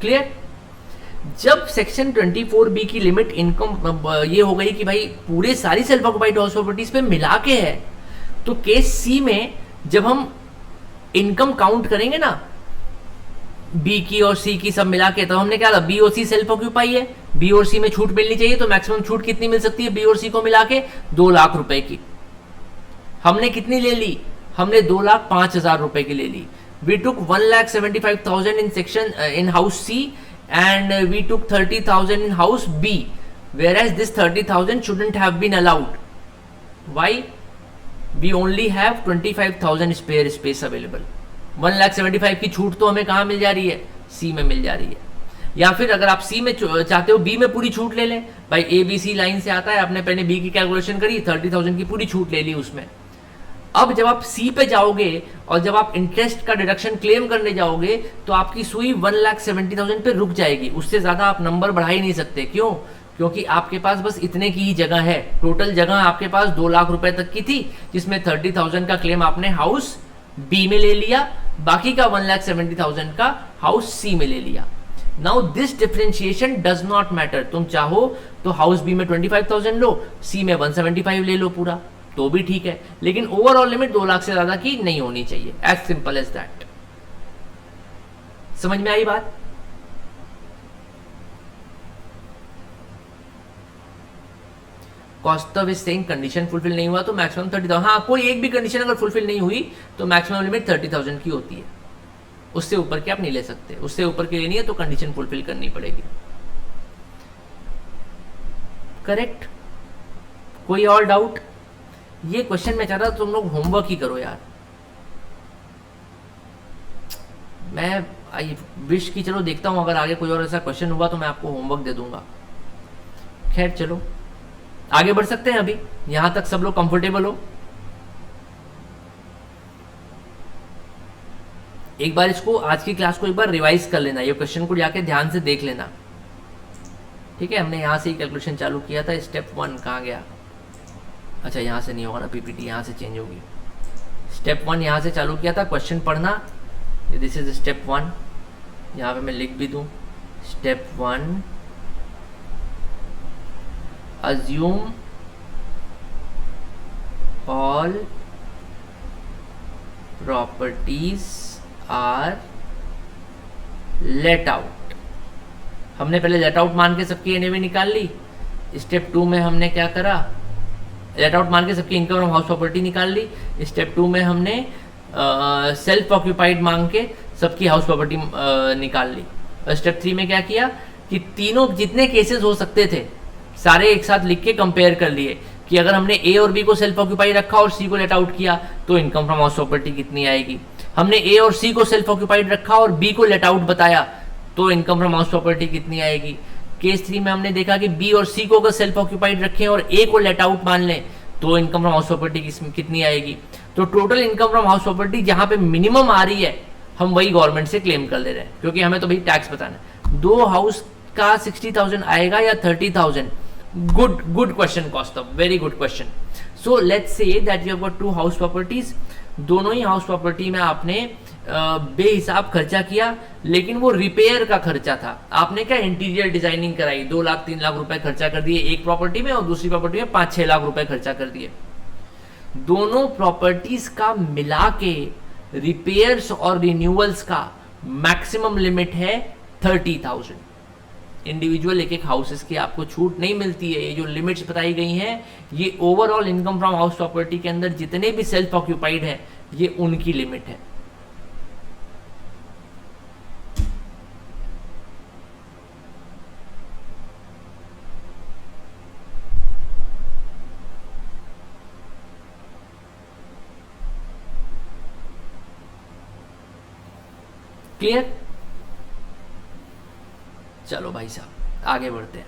क्लियर? जब सेक्शन 24B की लिमिट इनकम ये हो गई कि भाई पूरे सारी सेल्फ ऑक्यूपाइड हाउस प्रॉपर्टीज पे मिला के है, तो केस सी में जब हम इनकम काउंट करेंगे ना, बी की और सी की सब मिला के, तो हमने क्या था, बी और सी सेल्फ ऑक्यूपाई है, बी और सी में छूट मिलनी चाहिए, तो मैक्सिमम छूट कितनी मिल सकती है बी और सी को मिला के? 2 लाख रुपए की। हमने कितनी ले ली? हमने 2,05,000 रुपए की ले ली। We took 1,75,000 in section in house C, and we took 30,000 in house B, whereas this 30,000 shouldn't have been allowed. Why? We only have 25,000 spare space available. 1,75,000 की छूट तो हमें कहाँ मिल जा रही है? C में मिल जा रही है। या फिर अगर आप सी में चाहते हो बी में पूरी छूट ले लें, भाई ए बी सी लाइन से आता है, आपने पहले बी की कैलकुलेशन करी, 30,000 की पूरी छूट ले ली उसमें। अब जब आप सी पे जाओगे और जब आप इंटरेस्ट का डिडक्शन क्लेम करने जाओगे तो आपकी सुई 1,70,000 पे रुक जाएगी, उससे ज्यादा आप नंबर बढ़ा ही नहीं सकते। क्यों? क्योंकि आपके पास बस इतने की ही जगह है। टोटल जगह आपके पास 2 लाख रुपए तक की थी, जिसमें 30,000 का क्लेम आपने हाउस बी में ले लिया, बाकी का 1,70,000 का हाउस सी में ले लिया। Now this differentiation does not matter. तुम चाहो तो हाउस बी में 25,000 लो, सी में 175 ले लो पूरा, तो भी ठीक है, लेकिन ओवरऑल लिमिट 2 लाख से ज्यादा की नहीं होनी चाहिए। As simple as that. समझ में आई बात? कॉस्टव इज सेइंग कंडीशन फुलफिल नहीं हुआ तो मैक्सिमम 30,000। हाँ, कोई एक भी कंडीशन अगर फुलफिल नहीं हुई तो मैक्सिमम लिमिट 30,000 की होती है, उससे ऊपर की आप नहीं ले सकते। उससे ऊपर की लेनी है तो कंडीशन फुलफिल करनी पड़ेगी। करेक्ट? कोई और डाउट? ये क्वेश्चन में चाहता तुम लोग होमवर्क ही करो यार। मैं आई विश की, चलो देखता हूं अगर आगे कोई और ऐसा क्वेश्चन हुआ तो मैं आपको होमवर्क दे दूंगा। खैर चलो आगे बढ़ सकते हैं। अभी यहां तक सब लोग कंफर्टेबल हो? एक बार इसको, आज की क्लास को एक बार रिवाइज कर लेना, ये क्वेश्चन को जाके ध्यान से देख लेना। ठीक है, हमने यहां से ही कैलकुलेशन चालू किया था। स्टेप 1 कहां गया? अच्छा, यहां से नहीं होगा ना, पीपीटी यहां से चेंज होगी। स्टेप 1 यहां से चालू किया था, क्वेश्चन पढ़ना। दिस इज स्टेप 1, यहां पे मैं लिख भी दूं। Step 1, assume all properties are let out। हमने पहले लेट आउट मान के सबकी एनएवी निकाल ली। स्टेप 2 में हमने क्या करा? लेट आउट मान के सबकी इनकम फ्रॉम हाउस प्रॉपर्टी निकाल ली। स्टेप 2 में हमने सेल्फ ऑक्यूपाइड मांग के सबकी हाउस प्रॉपर्टी निकाल ली। और स्टेप 3 में क्या किया कि तीनों जितने केसेस हो सकते थे सारे एक साथ लिख के कंपेयर कर लिए कि अगर हमने ए और बी को सेल्फ ऑक्यूपाई रखा और सी को लेट आउट किया तो इनकम फ्रॉम हाउस प्रॉपर्टी कितनी आएगी। हमने ए और सी को सेल्फ ऑक्यूपाइड रखा और बी को लेट आउट बताया तो इनकम फ्रॉम हाउस प्रॉपर्टी कितनी आएगी। केस 3 में हमने देखा कि बी और सी को अगर सेल्फ ऑक्यूपाइड रखें और ए को लेट आउट मान लें तो इनकम फ्रॉम हाउस प्रॉपर्टी कितनी आएगी। तो total income from house property जहां पे मिनिमम आ रही है हम वही गवर्नमेंट से क्लेम कर ले रहे हैं, क्योंकि हमें तो भाई टैक्स बताना है। 2 हाउस का 60,000 आएगा या 30,000? Good question, Kaustav. Very good question. So let's say that you have got 2 house properties. दोनों ही हाउस प्रॉपर्टी में आपने बेहिसाब खर्चा किया, लेकिन वो रिपेयर का खर्चा था। आपने क्या इंटीरियर डिजाइनिंग कराई, 2 लाख 3 लाख रुपए खर्चा कर दिए एक प्रॉपर्टी में और दूसरी प्रॉपर्टी में 5-6 लाख रुपए खर्चा कर दिए। दोनों प्रॉपर्टीज का मिला के रिपेयर्स और रिन्यूअल्स का मैक्सिमम लिमिट है 30,000। इंडिविजुअल एक एक हाउसेस की आपको छूट नहीं मिलती है। ये जो लिमिट्स बताई गई हैं ये overall income from house property के अंदर जितने भी सेल्फ ऑक्यूपाइड है ये उनकी लिमिट है। क्लियर? चलो भाई साहब आगे बढ़ते हैं।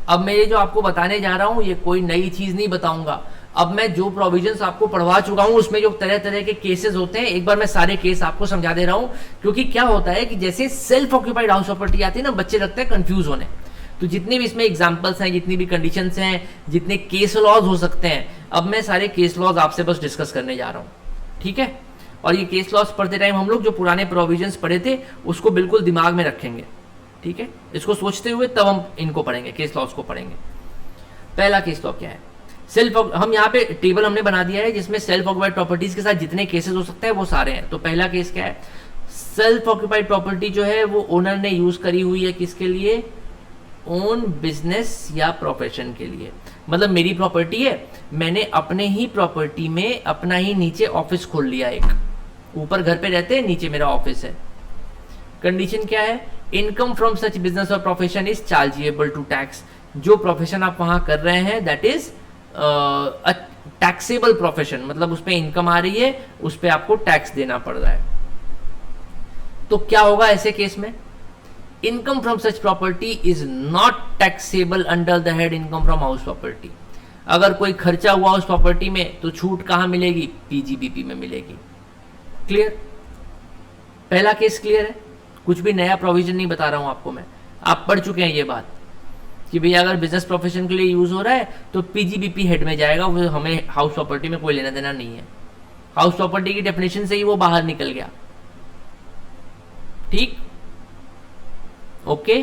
अब मैं ये जो आपको बताने जा रहा हूं ये कोई नई चीज नहीं बताऊंगा। अब मैं जो प्रोविजंस आपको पढ़वा चुका हूं उसमें जो तरह तरह के केसेस होते हैं एक बार मैं सारे केस आपको समझा दे रहा हूं, क्योंकि क्या होता है कि जैसे सेल्फ ऑक्यूपाइड हाउस प्रॉपर्टी आती है ना, बच्चे लगते हैं कंफ्यूज होने। तो जितनी भी इसमें एग्जांपल्स हैं, जितनी भी कंडीशंस हैं, जितने केस लॉज हो सकते हैं, अब मैं सारे केस लॉज आपसे बस डिस्कस करने जा रहा हूं। ठीक है? और ये केस लॉस पढ़ते टाइम हम लोग जो पुराने प्रोविजंस पढ़े थे उसको बिल्कुल दिमाग में रखेंगे। ठीक है? इसको सोचते हुए तब हम इनको पढ़ेंगे, केस लॉस को पढ़ेंगे। पहला केस लॉ क्या है? हम यहाँ पे टेबल हमने बना दिया है जिसमें सेल्फ ऑक्यूपाइड प्रॉपर्टीज के साथ जितने केसेस हो सकते हैं वो सारे हैं। तो पहला केस क्या है? सेल्फ ऑक्यूपाइड प्रॉपर्टी जो है वो ओनर ने यूज करी हुई है किसके लिए? ओन बिजनेस या प्रोफेशन के लिए। मतलब मेरी प्रॉपर्टी है, मैंने अपने ही प्रॉपर्टी में अपना ही नीचे ऑफिस खोल लिया एक। ऊपर घर पे रहते हैं, नीचे मेरा ऑफिस है। कंडीशन क्या है? इनकम फ्रॉम सच बिजनेस और profession is chargeable to tax. जो प्रोफेशन आप वहां कर रहे हैं दैट इज टैक्सेबल प्रोफेशन, मतलब उस पे इनकम आ रही है, उस पे आपको टैक्स देना पड़ रहा है। तो क्या होगा ऐसे केस में? Income from such property is not taxable under the head income from house property. अगर कोई खर्चा हुआ उस प्रॉपर्टी में तो छूट कहां मिलेगी? पीजीबीपी में मिलेगी। क्लियर? पहला केस क्लियर है, कुछ भी नया प्रोविजन नहीं बता रहा हूं आपको मैं, आप पढ़ चुके हैं ये बात कि भैया अगर बिजनेस प्रोफेशन के लिए यूज हो रहा है तो पीजीबीपी हेड में जाएगा, वो हमें हाउस प्रॉपर्टी में कोई लेना देना नहीं है। हाउस प्रॉपर्टी की डेफिनेशन से ही वो बाहर निकल गया। ठीक? ओके,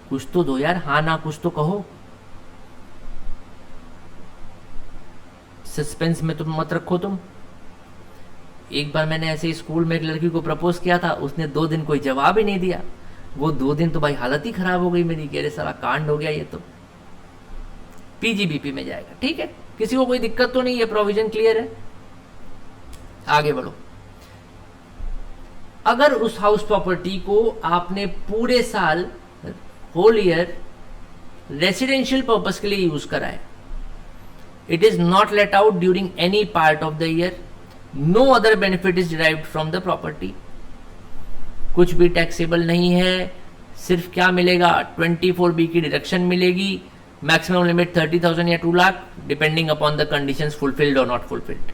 कुछ तो दो यार, हाँ ना कुछ तो कहो, सस्पेंस में तुम मत रखो तुम। एक बार मैंने ऐसे स्कूल में एक लड़की को प्रपोज किया था, उसने 2 दिन कोई जवाब ही नहीं दिया। वो 2 दिन तो भाई हालत ही खराब हो गई मेरी, कह रहे सारा कांड हो गया ये तो। पीजीबीपी में जाएगा, ठीक है, किसी को कोई दिक्कत तो नहीं है, प्रोविजन क्लियर है। आगे बढ़ो। अगर उस हाउस प्रॉपर्टी को आपने पूरे साल, होल ईयर, रेसिडेंशियल पर्पस के लिए यूज करा है, it is not let out during any part of the year, no other benefit is derived from the property, कुछ भी टैक्सेबल नहीं है, सिर्फ क्या मिलेगा? 24B की डिडक्शन मिलेगी, मैक्सिमम लिमिट 30,000 या 2 lakh, depending upon the conditions fulfilled और नॉट फुलफिल्ड।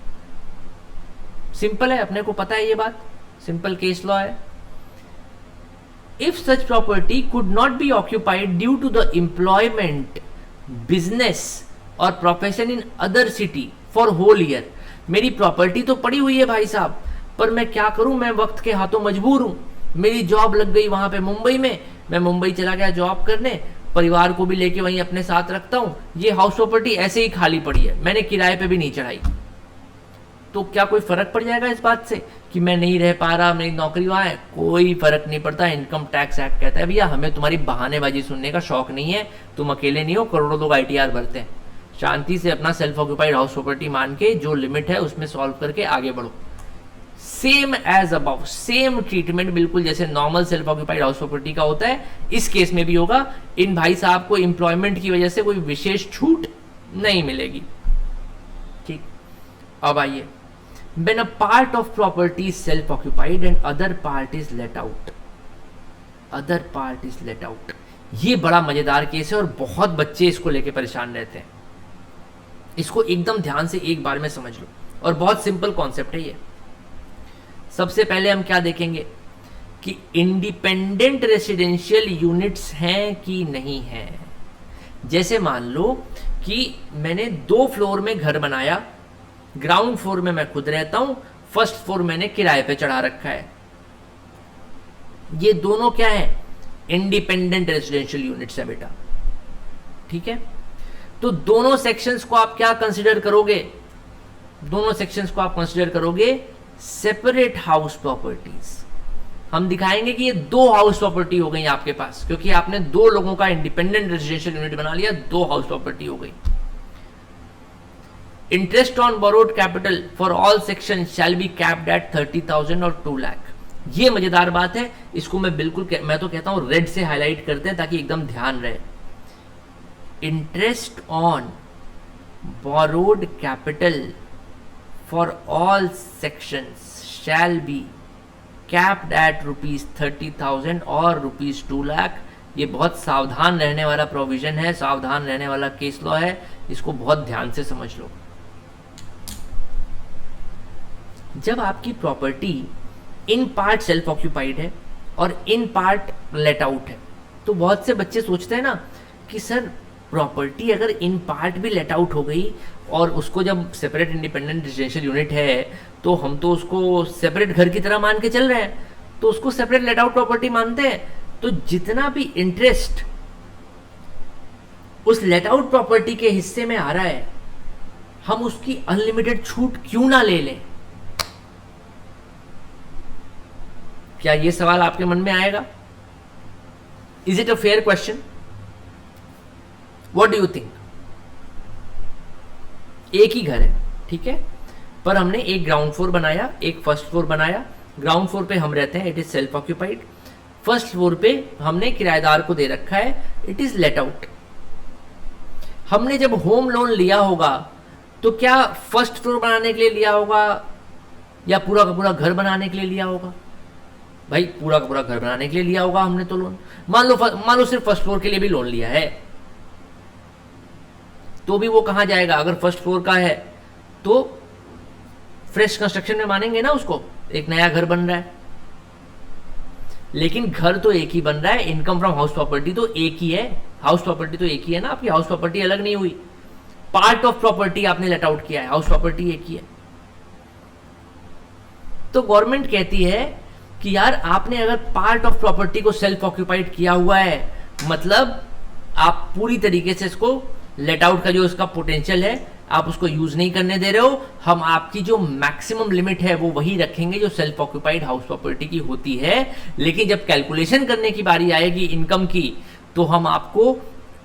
सिंपल है, अपने को पता है ये बात, सिंपल केस लॉ है। If such property could not be occupied due to the employment, business और profession in other city for whole year, मेरी प्रॉपर्टी तो पड़ी हुई है भाई साहब, पर मैं क्या करूं, मैं वक्त के हाथों मजबूर हूं, मेरी जॉब लग गई वहां पे मुंबई में, मैं मुंबई चला गया जॉब करने, परिवार को भी लेके वहीं अपने साथ रखता हूं, ये हाउस प्रॉपर्टी ऐसे ही खाली पड़ी है, मैंने किराए पे भी नहीं चढ़ाई, तो क्या कोई फर्क पड़ जाएगा इस बात से कि मैं नहीं रह पा रहा, मेरी नौकरी वहां है? कोई फर्क नहीं पड़ता। इनकम टैक्स एक्ट कहता है भैया हमें तुम्हारी बहानेबाजी सुनने का शौक नहीं है, तुम अकेले नहीं हो, करोड़ों लोग ITR भरते हैं। शांति से अपना सेल्फ ऑक्यूपाइड हाउस प्रॉपर्टी मान के जो लिमिट है उसमें सॉल्व करके आगे बढ़ो। Same as above, same treatment बिल्कुल जैसे normal self occupied house property का होता है, इस केस में भी होगा। इन भाई साहब को एम्प्लॉयमेंट की वजह से कोई विशेष छूट नहीं मिलेगी। ठीक, अब आइए, when a part of property is self occupied and other part is let out, other part is let out, ये बड़ा मजेदार केस है और बहुत बच्चे इसको लेके परेशान रहते हैं। इसको एकदम ध्यान से एक बार में समझ लो, और बहुत सिंपल कॉन्सेप्ट है ये। सबसे पहले हम क्या देखेंगे कि इंडिपेंडेंट रेसिडेंशियल यूनिट्स हैं कि नहीं हैं। जैसे मान लो कि मैंने 2 फ्लोर में घर बनाया, ग्राउंड फ्लोर में मैं खुद रहता हूं, फर्स्ट फ्लोर मैंने किराए पे चढ़ा रखा है। ये दोनों क्या है? इंडिपेंडेंट रेजिडेंशियल यूनिट्स है बेटा, ठीक है। तो दोनों सेक्शंस को आप क्या कंसीडर करोगे? दोनों सेक्शंस को आप कंसीडर करोगे सेपरेट हाउस प्रॉपर्टीज। हम दिखाएंगे कि ये 2 हाउस प्रॉपर्टी हो गई आपके पास, क्योंकि आपने 2 लोगों का इंडिपेंडेंट रेजिडेंशियल यूनिट बना लिया, 2 हाउस प्रॉपर्टी हो गई। Interest on borrowed capital for all section shall be capped at 30,000 और 2 लाख। ये मजेदार बात है, इसको मैं बिल्कुल मैं तो कहता हूं रेड से हाईलाइट करते हैं ताकि एकदम ध्यान रहे। Interest on borrowed capital for all sections shall be capped at ₹30,000 और ₹2 लाख। ये बहुत सावधान रहने वाला प्रोविजन है, सावधान रहने वाला केस लॉ है, इसको बहुत ध्यान से समझ लो। जब आपकी property in part self occupied है और इन पार्ट लेट आउट है, तो बहुत से बच्चे सोचते हैं ना कि सर प्रॉपर्टी अगर इन पार्ट भी लेट आउट हो गई और उसको जब सेपरेट इंडिपेंडेंट रेजिडेंशियल यूनिट है तो हम तो उसको सेपरेट घर की तरह मान के चल रहे हैं, तो उसको सेपरेट लेट आउट प्रॉपर्टी मानते हैं, तो जितना भी इंटरेस्ट उस लेट आउट प्रॉपर्टी के हिस्से में आ रहा है हम उसकी अनलिमिटेड छूट क्यों ना ले लें? क्या यह सवाल आपके मन में आएगा? Is it a fair question? What do you think? एक ही घर है, ठीक है, पर हमने एक ग्राउंड फ्लोर बनाया, एक फर्स्ट फ्लोर बनाया। ग्राउंड फ्लोर पे हम रहते हैं, it is self occupied. First floor पे हमने किराएदार को दे रखा है, इट इज लेट आउट। हमने जब होम लोन लिया होगा तो क्या फर्स्ट फ्लोर बनाने के लिए लिया होगा या पूरा का पूरा घर बनाने के लिए लिया होगा? भाई पूरा का पूरा घर बनाने के लिए लिया होगा हमने तो लोन। मान लो सिर्फ फर्स्ट फ्लोर के लिए भी लोन लिया है तो भी वो कहां जाएगा? अगर फर्स्ट फ्लोर का है तो फ्रेश कंस्ट्रक्शन में मानेंगे ना उसको, एक नया घर बन रहा है। लेकिन घर तो एक ही बन रहा है, इनकम फ्रॉम हाउस प्रॉपर्टी तो एक ही है, हाउस प्रॉपर्टी तो एक ही है ना, आपकी हाउस प्रॉपर्टी अलग नहीं हुई। पार्ट ऑफ प्रॉपर्टी आपने लेट आउट किया है, हाउस प्रॉपर्टी एक ही है। तो गवर्नमेंट कहती है कि यार आपने अगर पार्ट ऑफ प्रॉपर्टी को सेल्फ ऑक्यूपाइड किया हुआ है, मतलब आप पूरी तरीके से इसको लेट आउट का जो इसका पोटेंशियल है आप उसको यूज नहीं करने दे रहे हो, हम आपकी जो मैक्सिमम लिमिट है वो वही रखेंगे जो सेल्फ ऑक्यूपाइड हाउस प्रॉपर्टी की होती है। लेकिन जब कैलकुलेशन करने की बारी आएगी इनकम की तो हम आपको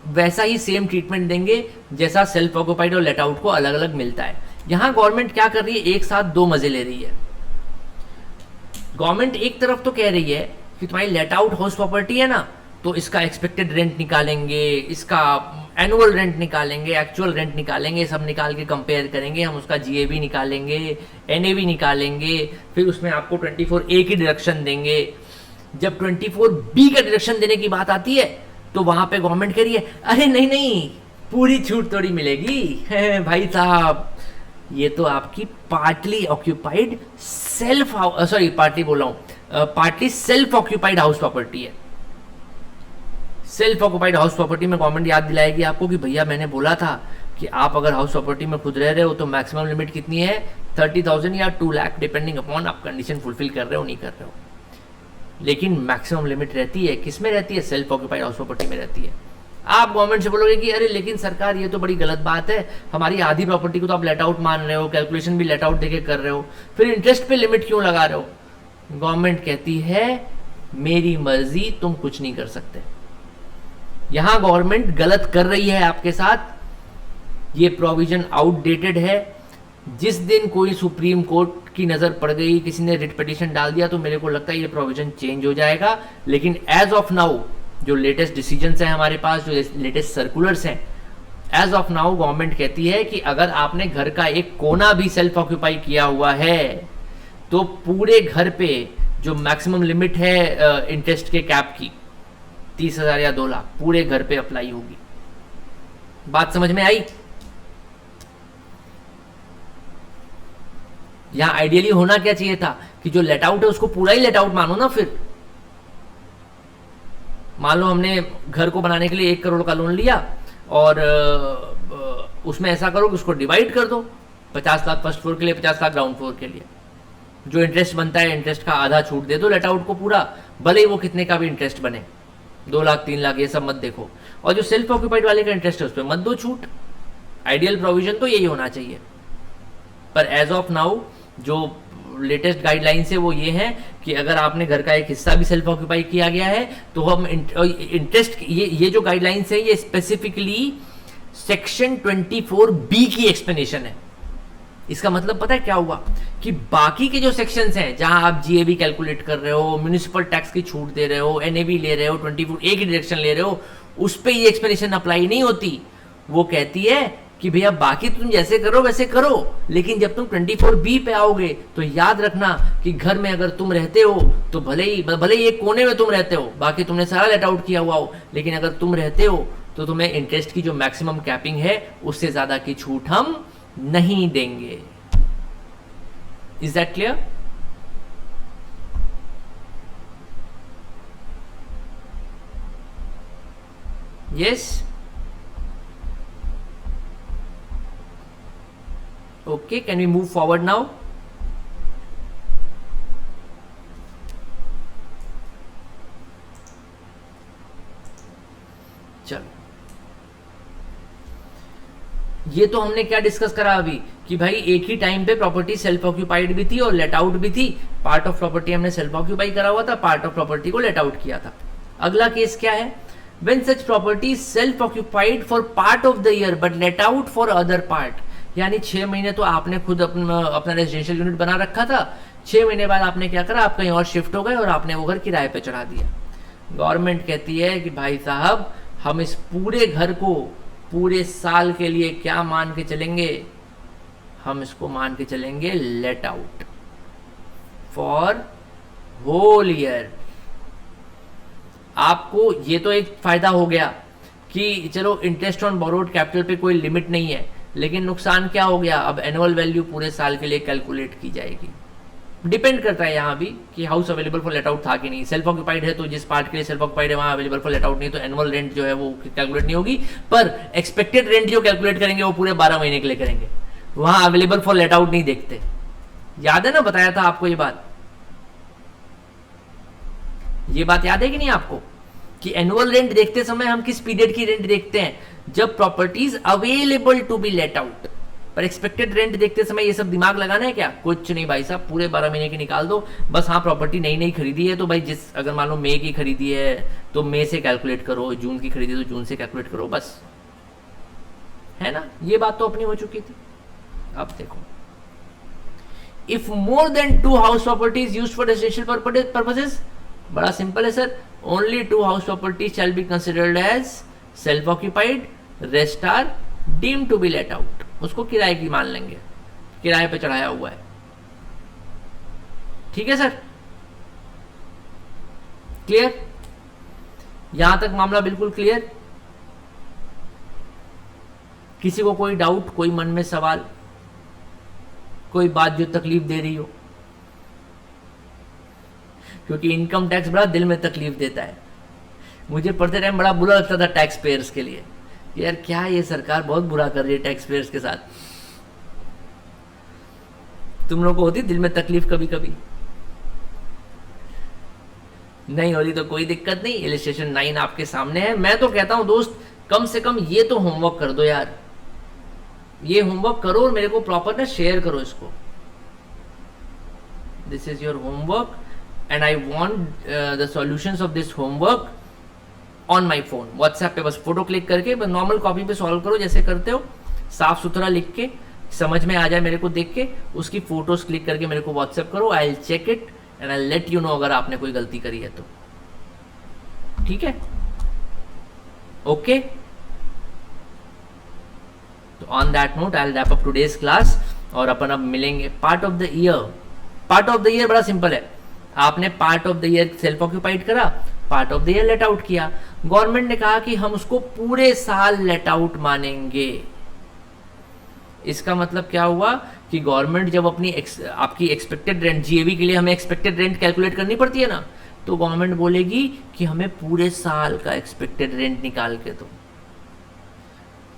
वैसा ही सेम ट्रीटमेंट देंगे जैसा सेल्फ ऑक्यूपाइड और लेट आउट को अलग अलग मिलता है। यहां गवर्नमेंट क्या कर रही है, एक साथ दो मजे ले रही है। गवर्नमेंट एक तरफ तो कह रही है कि तुम्हारी लेट आउट हाउस प्रॉपर्टी है ना, तो इसका एक्सपेक्टेड रेंट निकालेंगे, इसका एनुअल रेंट निकालेंगे, एक्चुअल रेंट निकालेंगे, सब निकाल के कंपेयर करेंगे, हम उसका जीएबी निकालेंगे, एनएवी निकालेंगे, फिर उसमें आपको 24A की डिडक्शन देंगे। जब 24B का डिडक्शन देने की बात आती है तो वहां पे गवर्नमेंट कह रही है अरे नहीं नहीं पूरी छूट थोड़ी मिलेगी भाई साहब, ये तो आपकी partly occupied self sorry partly बोल रहा हूं, partly self occupied house property है। सेल्फ ऑक्यूपाइड हाउस प्रॉपर्टी में गवर्नमेंट याद दिलाएगी आपको कि भैया मैंने बोला था कि आप अगर हाउस प्रॉपर्टी में खुद रह रहे हो तो मैक्सिमम लिमिट कितनी है, 30,000 या 2 लाख डिपेंडिंग अपॉन आप कंडीशन फुलफिल कर रहे हो नहीं कर रहे हो। लेकिन मैक्सिमम लिमिट रहती है किस में रहती है, सेल्फ ऑक्यूपाइड हाउस प्रॉपर्टी में रहती है। आप गवर्नमेंट से बोलोगे कि अरे लेकिन सरकार ये तो बड़ी गलत बात है, हमारी आधी प्रॉपर्टी को तो आप लेट आउट मान रहे हो, कैलकुलेशन भी लेट आउट देके कर रहे हो, फिर इंटरेस्ट पे लिमिट क्यों लगा रहे हो? गवर्नमेंट कहती है मेरी मर्जी, तुम कुछ नहीं कर सकते। यहां गवर्नमेंट गलत कर रही है आपके साथ, ये प्रोविजन आउटडेटेड है। जिस दिन कोई सुप्रीम कोर्ट की नजर पड़ गई, किसी ने रिट पिटीशन डाल दिया तो मेरे को लगता है ये प्रोविजन चेंज हो जाएगा। लेकिन एज ऑफ नाउ जो लेटेस्ट डिसीजंस हैं हमारे पास, जो लेटेस्ट सर्कुलर्स हैं, एज ऑफ नाउ गवर्नमेंट कहती है कि अगर आपने घर का एक कोना भी सेल्फ ऑक्यूपाई किया हुआ है तो पूरे घर पे जो मैक्सिमम लिमिट है इंटरेस्ट के कैप की 30,000 या 2 लाख पूरे घर पे अप्लाई होगी। बात समझ में आई? यहां आइडियली होना क्या चाहिए था कि जो लेट आउट है उसको पूरा ही लेट आउट मानो ना। फिर मान लो हमने घर को बनाने के लिए 1 करोड़ का लोन लिया और उसमें ऐसा करो कि उसको डिवाइड कर दो, 50 लाख फर्स्ट फ्लोर के लिए, 50 लाख ग्राउंड फ्लोर के लिए। जो इंटरेस्ट बनता है इंटरेस्ट का आधा छूट दे दो लेट आउट को पूरा, भले ही वो कितने का भी इंटरेस्ट बने, 2 लाख 3 लाख ये सब मत देखो। और जो सेल्फ ऑक्यूपाइड वाले का इंटरेस्ट है उस पर मत दो छूट। आइडियल प्रोविजन तो यही होना चाहिए। पर एज ऑफ नाउ जो लेटेस्ट गाइडलाइंस है वो ये है कि अगर आपने घर का एक हिस्सा भी सेल्फ ऑक्यूपाई किया गया है तो हम इंटरेस्ट, ये जो गाइडलाइंस है ये स्पेसिफिकली सेक्शन 24B की एक्सप्लेनेशन है। इसका मतलब पता है क्या हुआ कि बाकी के जो सेक्शंस हैं जहां आप जीएबी कैलकुलेट कर रहे हो, म्युनिसिपल टैक्स की छूट दे रहे हो, एनएवी ले रहे हो, 24A की डायरेक्शन ले रहे हो, उस पर ये एक्सप्लेनेशन अप्लाई नहीं होती। वो कहती है कि भैया बाकी तुम जैसे करो वैसे करो, लेकिन जब तुम 24B पे आओगे तो याद रखना कि घर में अगर तुम रहते हो तो भले ही एक कोने में तुम रहते हो, बाकी तुमने सारा लेट आउट किया हुआ हो, लेकिन अगर तुम रहते हो तो तुम्हें इंटरेस्ट की जो मैक्सिमम कैपिंग है उससे ज्यादा की छूट हम नहीं देंगे। Is that clear? Yes? Okay, can we move forward now? चलो, ये तो हमने क्या डिस्कस करा अभी कि भाई एक ही टाइम पे प्रॉपर्टी सेल्फ ऑक्यूपाइड भी थी और लेट आउट भी थी। पार्ट ऑफ प्रॉपर्टी हमने सेल्फ ऑक्यूपाई करा हुआ था, पार्ट ऑफ प्रॉपर्टी को लेट आउट किया था। अगला केस क्या है? When such property is self occupied for part of the year but let out for other part, यानी 6 महीने तो आपने खुद अपना रेजिडेंशियल यूनिट बना रखा था, 6 महीने बाद आपने क्या करा, आप कहीं और शिफ्ट हो गए और आपने वो घर किराए पे चढ़ा दिया। गवर्नमेंट कहती है कि भाई साहब हम इस पूरे घर को पूरे साल के लिए क्या मान के चलेंगे, हम इसको मान के चलेंगे let out for whole year. आपको ये तो एक फायदा हो गया कि चलो इंटरेस्ट ऑन बोरोड कैपिटल पे कोई लिमिट नहीं है, लेकिन नुकसान क्या हो गया, अब एनुअल वैल्यू पूरे साल के लिए कैलकुलेट की जाएगी। डिपेंड करता है यहाँ भी कि house available for let out था कि नहीं। सेल्फ ऑक्यूपाइड है तो जिस पार्ट के लिए सेल्फ ऑक्यूपाइड है वहाँ अवेलेबल फॉर लेट आउट नहीं, तो एनुअल रेंट जो है वो कैलकुलेट नहीं होगी। पर एक्सपेक्टेड रेंट जो कैलकुलेट करेंगे वो पूरे 12 महीने के लिए करेंगे, वहाँ अवेलेबल फॉर लेट आउट नहीं देखते। याद है ना, बताया था आपको ये बात याद है कि नहीं आपको, कि एनुअल रेंट देखते समय हम किस पीरियड की रेंट देखते हैं, जब properties available to be let out. पर एक्सपेक्टेड रेंट देखते समय ये सब दिमाग लगाना है क्या, कुछ नहीं भाई साहब, पूरे 12 महीने की निकाल दो बस। हाँ प्रॉपर्टी नई नई खरीदी है तो भाई जिस, अगर मान लो मई की खरीदी है तो मई से कैलकुलेट करो, जून की खरीदी तो जून से कैलकुलेट करो, बस, है ना। ये बात तो अपनी हो चुकी थी। अब देखो, if more than 2 house properties used for residential purposes, बड़ा सिंपल है sir, only 2 house properties shall be considered as self occupied, rest are deemed to be let out. उसको किराए की मान लेंगे, किराए पे चढ़ाया हुआ है। ठीक है सर, क्लियर, यहां तक मामला बिल्कुल क्लियर। किसी को कोई डाउट, कोई मन में सवाल, कोई बात जो तकलीफ दे रही हो, क्योंकि इनकम टैक्स बड़ा दिल में तकलीफ देता है। मुझे पढ़ते टाइम बड़ा बुरा लगता था टैक्स पेयर्स के लिए, यार क्या ये सरकार बहुत बुरा कर रही है टैक्स पेयर्स के साथ। तुम लोगों को होती दिल में तकलीफ कभी कभी? नहीं हो रही तो कोई दिक्कत नहीं, इलस्ट्रेशन 9 आपके सामने है। मैं तो कहता हूं दोस्त, कम से कम ये तो होमवर्क कर दो यार, ये होमवर्क करो और मेरे को प्रॉपर ना शेयर करो इसको। This is your homework and I want the solutions of this homework on my phone. WhatsApp पे बस फोटो क्लिक करके बस नॉर्मल कॉपी पे सॉल्व करो जैसे करते हो, साफ सुथरा लिख के, समझ में आ जाए मेरे को देख के, उसकी फोटोज क्लिक करके मेरे को व्हाट्सएप करो। I will check it and I let you know अगर आपने कोई गलती करी है तो। ठीक है, ओके। तो on that note I will wrap up today's class, और अपन अब मिलेंगे part of the year. Part of the year बड़ा सिंपल है, आपने part of the year self occupied करा, part of the year let out किया। गवर्नमेंट ने कहा कि हम उसको पूरे साल लेट आउट मानेंगे। इसका मतलब क्या हुआ कि गवर्नमेंट जब अपनी आपकी एक्सपेक्टेड रेंट, जीएवी के लिए हमें एक्सपेक्टेड रेंट कैलकुलेट करनी पड़ती है ना, तो गवर्नमेंट बोलेगी कि हमें पूरे साल का एक्सपेक्टेड रेंट निकाल के दो।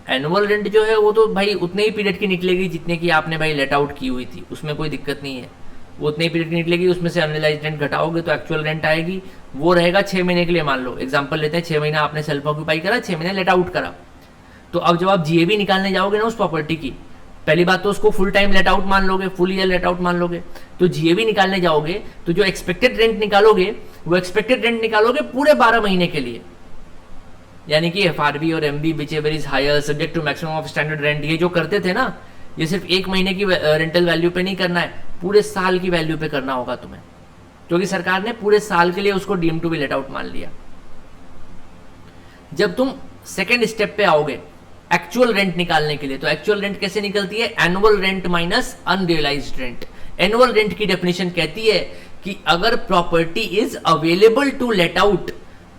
एनुअल रेंट जो है वो तो भाई उतने ही पीरियड की निकलेगी जितने की आपने भाई लेट आउट की हुई थी, उसमें कोई दिक्कत नहीं है, वो उतने ही पीरियड की निकलेगी। उसमें से अनरियलाइज्ड रेंट घटाओगे तो एक्चुअल रेंट आएगी, वो रहेगा 6 महीने के लिए। मान लो एग्जांपल लेते हैं, 6 महीना आपने सेल्फ ऑक्यूपाई करा, 6 महीने लेट आउट करा, तो अब जब आप जीएबी निकालने जाओगे ना उस प्रॉपर्टी की, पहली बात तो उसको फुल टाइम लेट आउट मान लोगे, फुल ईयर लेट आउट मान लोगे। तो जीएबी निकालने जाओगे तो जो एक्सपेक्टेड रेंट निकालोगे वो एक्सपेक्टेड रेंट निकालोगे पूरे 12 महीने के लिए, यानी कि एफआरबी और MB whichever is higher subject to maximum of standard rent. ये जो करते थे ना, ये सिर्फ 1 महीने की रेंटल वैल्यू पे नहीं करना है, पूरे साल की वैल्यू पे करना होगा तुम्हें, क्योंकि सरकार ने पूरे साल के लिए उसको deem to be let out मान लिया। जब तुम सेकेंड स्टेप पे आओगे एक्चुअल रेंट निकालने के लिए, तो एक्चुअल रेंट कैसे निकलती है, annual rent minus unrealised rent. Annual rent की डेफिनेशन कहती है कि अगर property is available to let out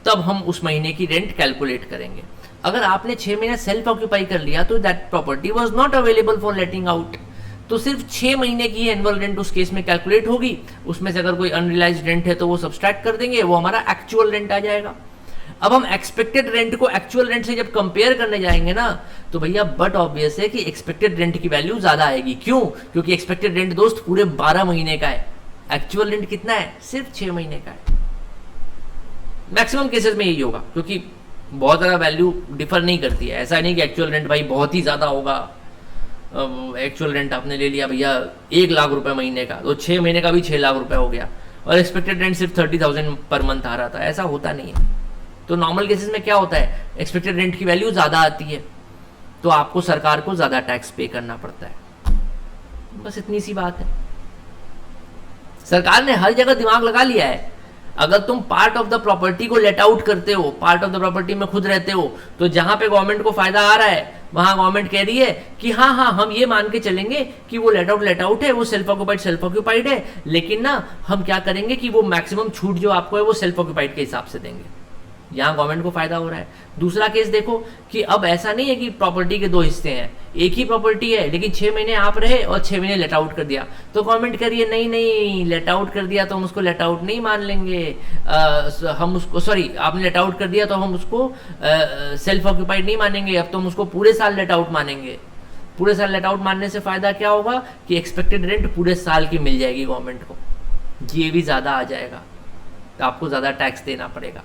तब हम उस महीने की रेंट कैलकुलेट करेंगे। अगर आपने 6 महीने सेल्फ ऑक्यूपाई कर लिया तो that property was not available for letting out, तो सिर्फ 6 महीने की एनुअल रेंट उस केस में कैलकुलेट होगी। उसमें से अगर कोई अनरियलाइज्ड रेंट है तो वो सब्सट्रैक्ट कर देंगे, वो हमारा एक्चुअल रेंट आ जाएगा। अब हम एक्सपेक्टेड रेंट को एक्चुअल रेंट से जब कंपेयर करने जाएंगे ना, तो भैया बट ऑब्वियस है कि एक्सपेक्टेड रेंट की वैल्यू ज्यादा आएगी। क्यों? क्योंकि एक्सपेक्टेड रेंट दोस्त पूरे 12 महीने का है, एक्चुअल रेंट कितना है, सिर्फ 6 महीने का है। मैक्सिमम केसेस में यही होगा, क्योंकि बहुत ज़्यादा वैल्यू डिफर नहीं करती है। ऐसा नहीं कि एक्चुअल रेंट भाई बहुत ही ज़्यादा होगा, एक्चुअल रेंट आपने ले लिया भैया 1 लाख रुपए महीने का, तो 6 महीने का भी 6 लाख रुपए हो गया, और एक्सपेक्टेड रेंट सिर्फ 30,000 पर मंथ आ रहा था, ऐसा होता नहीं है। तो नॉर्मल केसेस में क्या होता है, एक्सपेक्टेड रेंट की वैल्यू ज़्यादा आती है, तो आपको सरकार को ज़्यादा टैक्स पे करना पड़ता है। बस इतनी सी बात है। सरकार ने हर जगह दिमाग लगा लिया है। अगर तुम पार्ट ऑफ द प्रॉपर्टी को लेट आउट करते हो, पार्ट ऑफ द प्रॉपर्टी में खुद रहते हो, तो जहां पे गवर्नमेंट को फायदा आ रहा है वहां गवर्नमेंट कह रही है कि हाँ हाँ हम ये मान के चलेंगे कि वो लेट आउट है, वो सेल्फ ऑक्यूपाइड है, लेकिन ना हम क्या करेंगे कि वो मैक्सिमम छूट जो आपको है वो सेल्फ ऑक्यूपाइड के हिसाब से देंगे। यहाँ गवर्नमेंट को फायदा हो रहा है। दूसरा केस देखो कि अब ऐसा नहीं है कि प्रॉपर्टी के दो हिस्से हैं, एक ही प्रॉपर्टी है लेकिन 6 महीने आप रहे और 6 महीने लेट आउट कर दिया, तो गवर्नमेंट कह रही है नहीं नहीं लेट आउट कर दिया तो हम उसको लेट आउट नहीं मान लेंगे, हम उसको सॉरी आपने लेट आउट कर दिया तो हम उसको सेल्फ ऑक्यूपाइड नहीं मानेंगे, अब तो हम उसको पूरे साल लेट आउट मानेंगे। पूरे साल लेट आउट मानने से फायदा क्या होगा कि एक्सपेक्टेड रेंट पूरे साल की मिल जाएगी गवर्नमेंट को, ये भी ज्यादा आ जाएगा तो आपको ज्यादा टैक्स देना पड़ेगा।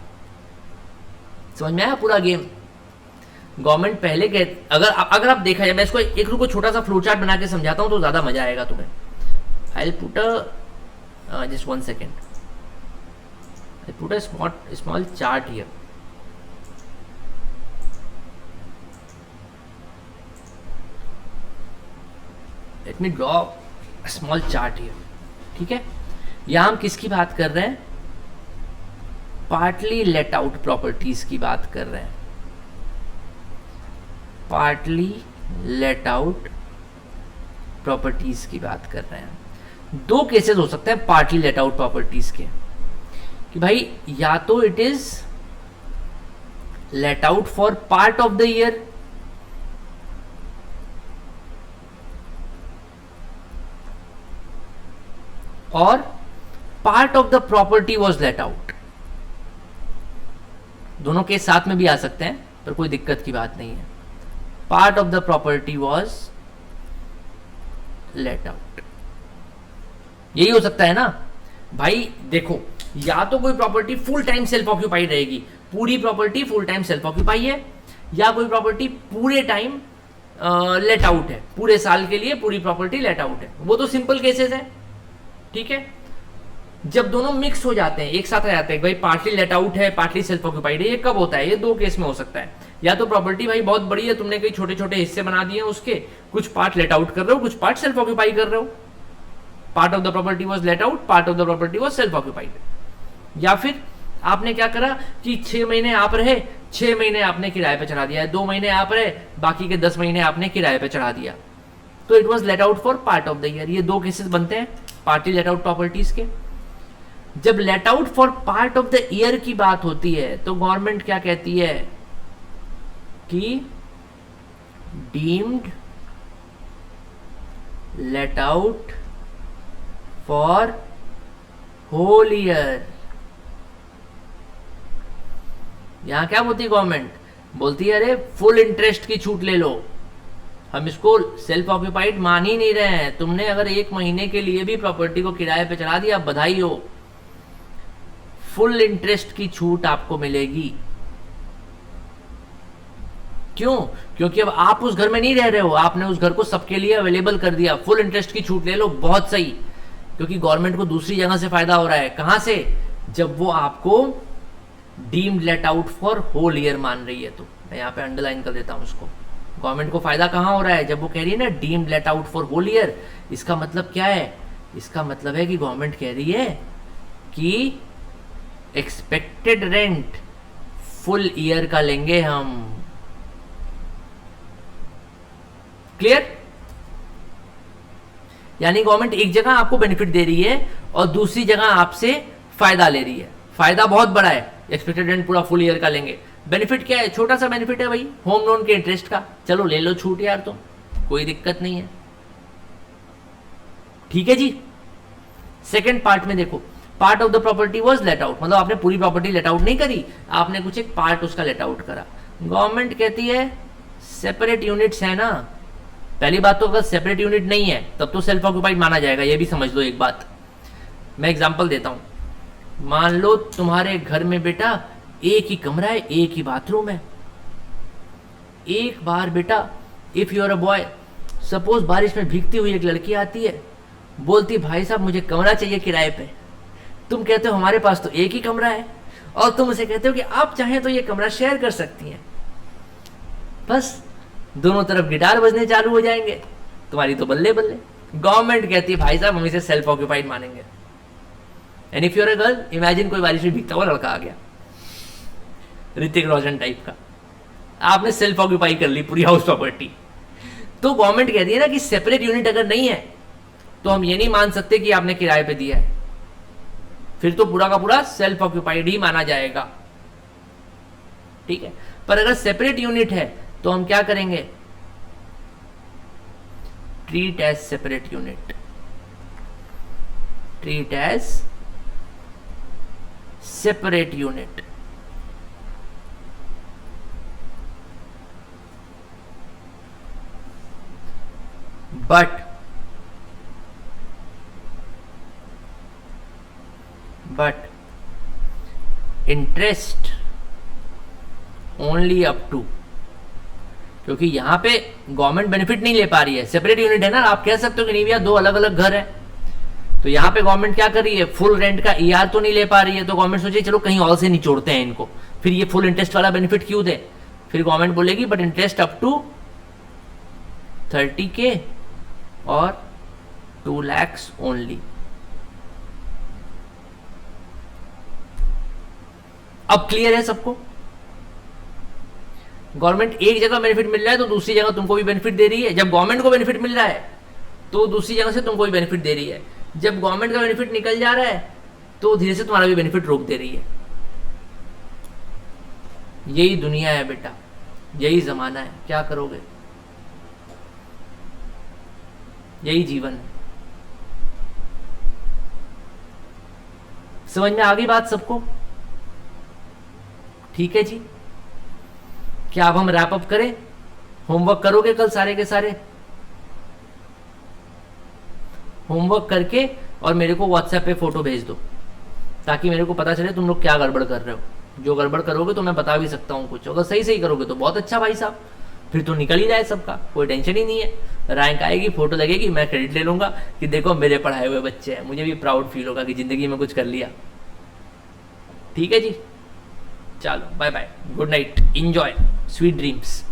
समझ में आया पूरा गेम। गवर्नमेंट पहले अगर आप देखा जाए, मैं इसको एक रुको छोटा सा फ्लो चार्ट बना के समझाता हूं तो ज्यादा मजा आएगा तुम्हें। I put just 1 second, I put a small chart here. Let me draw small chart here, ठीक है। यहां हम किसकी बात कर रहे हैं, पार्टली लेट आउट प्रॉपर्टीज की बात कर रहे हैं। पार्टली लेट आउट प्रॉपर्टीज की बात कर रहे हैं। दो केसेस हो सकते हैं पार्टली लेट आउट प्रॉपर्टीज के कि भाई या तो it is let out for part of the year, और part of the property was let out. दोनों के साथ में भी आ सकते हैं पर कोई दिक्कत की बात नहीं है। Part of the property was let out, यही हो सकता है ना भाई। देखो या तो कोई property full time self occupied रहेगी, पूरी property full time self occupy है, या कोई प्रॉपर्टी पूरे टाइम लेट आउट है, पूरे साल के लिए पूरी प्रॉपर्टी लेट आउट है। वो तो सिंपल केसेस है, ठीक है। जब दोनों मिक्स हो जाते हैं, एक साथ आ जाते हैं, भाई पार्टली लेट आउट है पार्टली सेल्फ ऑक्यूपाइड है, ये कब होता है, ये दो केस में हो सकता है। या तो प्रॉपर्टी भाई बहुत बड़ी है, तुमने कई छोटे छोटे हिस्से बना दिए हैं उसके, कुछ पार्ट लेट आउट कर रहे हो, कुछ पार्ट सेल्फ ऑक्यूपाई कर रहे हो। Part of the property was let out, part of the property was self occupied. या फिर आपने क्या करा कि 6 महीने आप रहे, 6 महीने आपने किराए पे चढ़ा दिया, 2 महीने आप रहे, बाकी के 10 महीने आपने किराए पे चढ़ा दिया, तो it was late out for part of the year. ये दो केसेस बनते हैं पार्टली लेट आउट प्रॉपर्टीज के। जब late out for part of the year की बात होती है तो गवर्नमेंट क्या कहती है कि deemed let out for whole year. यहां क्या बोलती है गवर्नमेंट, बोलती है अरे फुल इंटरेस्ट की छूट ले लो, हम इसको सेल्फ ऑक्यूपाइड मान ही नहीं रहे हैं। तुमने अगर 1 महीने के लिए भी प्रॉपर्टी को किराए पे चढ़ा दिया, बधाई हो, फुल इंटरेस्ट की छूट आपको मिलेगी। क्यों? क्योंकि अब आप उस घर में नहीं रह रहे हो, आपने उस घर को सबके लिए अवेलेबल कर दिया, फुल इंटरेस्ट की छूट ले लो, बहुत सही। क्योंकि गवर्नमेंट को दूसरी जगह से फायदा हो रहा है, कहां से, जब वो आपको deemed let out for whole year मान रही है। तो मैं यहां पे अंडरलाइन कर देता हूं उसको, गवर्नमेंट को फायदा कहां हो रहा है, जब वो कह रही है ना deemed let out for whole year. इसका मतलब क्या है, इसका मतलब है कि गवर्नमेंट कह रही है कि एक्सपेक्टेड रेंट फुल ईयर का लेंगे हम। क्लियर? यानी गवर्नमेंट एक जगह आपको बेनिफिट दे रही है और दूसरी जगह आपसे फायदा ले रही है। फायदा बहुत बड़ा है, एक्सपेक्टेड रेंट पूरा फुल ईयर का लेंगे। बेनिफिट क्या है, छोटा सा बेनिफिट है भाई, होम लोन के इंटरेस्ट का, चलो ले लो छूट यार, तुम कोई दिक्कत नहीं है। ठीक है जी। सेकंड पार्ट में देखो, part of the property was let out, मतलब आपने पूरी प्रॉपर्टी लेट आउट नहीं करी, आपने कुछ एक पार्ट उसका लेट आउट करा। गवर्नमेंट कहती है सेपरेट यूनिट्स है ना। पहली बात तो अगर सेपरेट यूनिट नहीं है तब तो सेल्फ ऑक्यूपाइड माना जाएगा, ये भी समझ लो एक बात। मैं एग्जांपल देता हूं, मान लो तुम्हारे घर में बेटा एक ही कमरा है, एक ही बाथरूम है। एक बार बेटा, if you are a boy, suppose बारिश में भीगती हुई एक लड़की आती है, बोलती भाई साहब मुझे कमरा चाहिए किराए पे। तुम कहते हो हमारे पास तो एक ही कमरा है, और तुम उसे कहते हो कि आप चाहें तो ये कमरा शेयर कर सकती हैं। बस दोनों तरफ गिटार बजने चालू हो जाएंगे, तुम्हारी तो बल्ले बल्ले। गवर्नमेंट कहती है भाई साहब हम इसे सेल्फ ऑक्यूपाइड मानेंगे, and if you're a girl, imagine कोई बारिश में भीगता हुआ लड़का आ गया, ऋतिक रोशन टाइप का, आपने सेल्फ ऑक्यूपाई कर ली पूरी हाउस प्रॉपर्टी। तो गवर्नमेंट कहती है ना कि सेपरेट यूनिट अगर नहीं है तो हम ये नहीं मान सकते कि आपने किराए पे दिया है, फिर तो पूरा का पूरा सेल्फ ऑक्यूपाइड ही माना जाएगा, ठीक है। पर अगर सेपरेट यूनिट है तो हम क्या करेंगे, treat as separate unit, treat as separate unit. But interest only up to, क्योंकि यहां पे गवर्नमेंट बेनिफिट नहीं ले पा रही है, सेपरेट यूनिट है ना, आप कह सकते हो कि नहीं भैया दो अलग अलग घर है, तो यहां पे गवर्नमेंट क्या कर रही है, फुल रेंट का ईआर तो नहीं ले पा रही है, तो गवर्नमेंट सोचे चलो कहीं और से निचोड़ते हैं इनको, फिर ये फुल इंटरेस्ट वाला बेनिफिट क्यों दे, फिर गवर्नमेंट बोलेगी but interest up to 30K और 2 lakhs ओनली। अब क्लियर है सबको, गवर्नमेंट एक जगह बेनिफिट मिल रहा है तो दूसरी जगह तुमको भी बेनिफिट दे रही है, जब गवर्नमेंट को बेनिफिट मिल रहा है तो दूसरी जगह से तुमको भी बेनिफिट दे रही है, जब गवर्नमेंट का बेनिफिट निकल जा रहा है तो धीरे से तुम्हारा भी बेनिफिट रोक दे रही है। यही दुनिया है बेटा, यही जमाना है, क्या करोगे, यही जीवन है। समझ में आ गई बात सबको, ठीक है जी। क्या अब हम रैप अप करें, होमवर्क करोगे कल सारे के सारे, होमवर्क करके और मेरे को व्हाट्सएप पे फोटो भेज दो ताकि मेरे को पता चले तुम लोग क्या गड़बड़ कर रहे हो। जो गड़बड़ करोगे तो मैं बता भी सकता हूँ कुछ, अगर सही सही करोगे तो बहुत अच्छा भाई साहब, फिर तो निकल ही जाए सबका, कोई टेंशन ही नहीं है, रैंक आएगी, फोटो लगेगी, मैं क्रेडिट ले लूंगा कि देखो मेरे पढ़ाए हुए बच्चे हैं, मुझे भी प्राउड फील होगा कि जिंदगी में कुछ कर लिया। ठीक है जी, चलो bye bye, good night, enjoy, sweet dreams.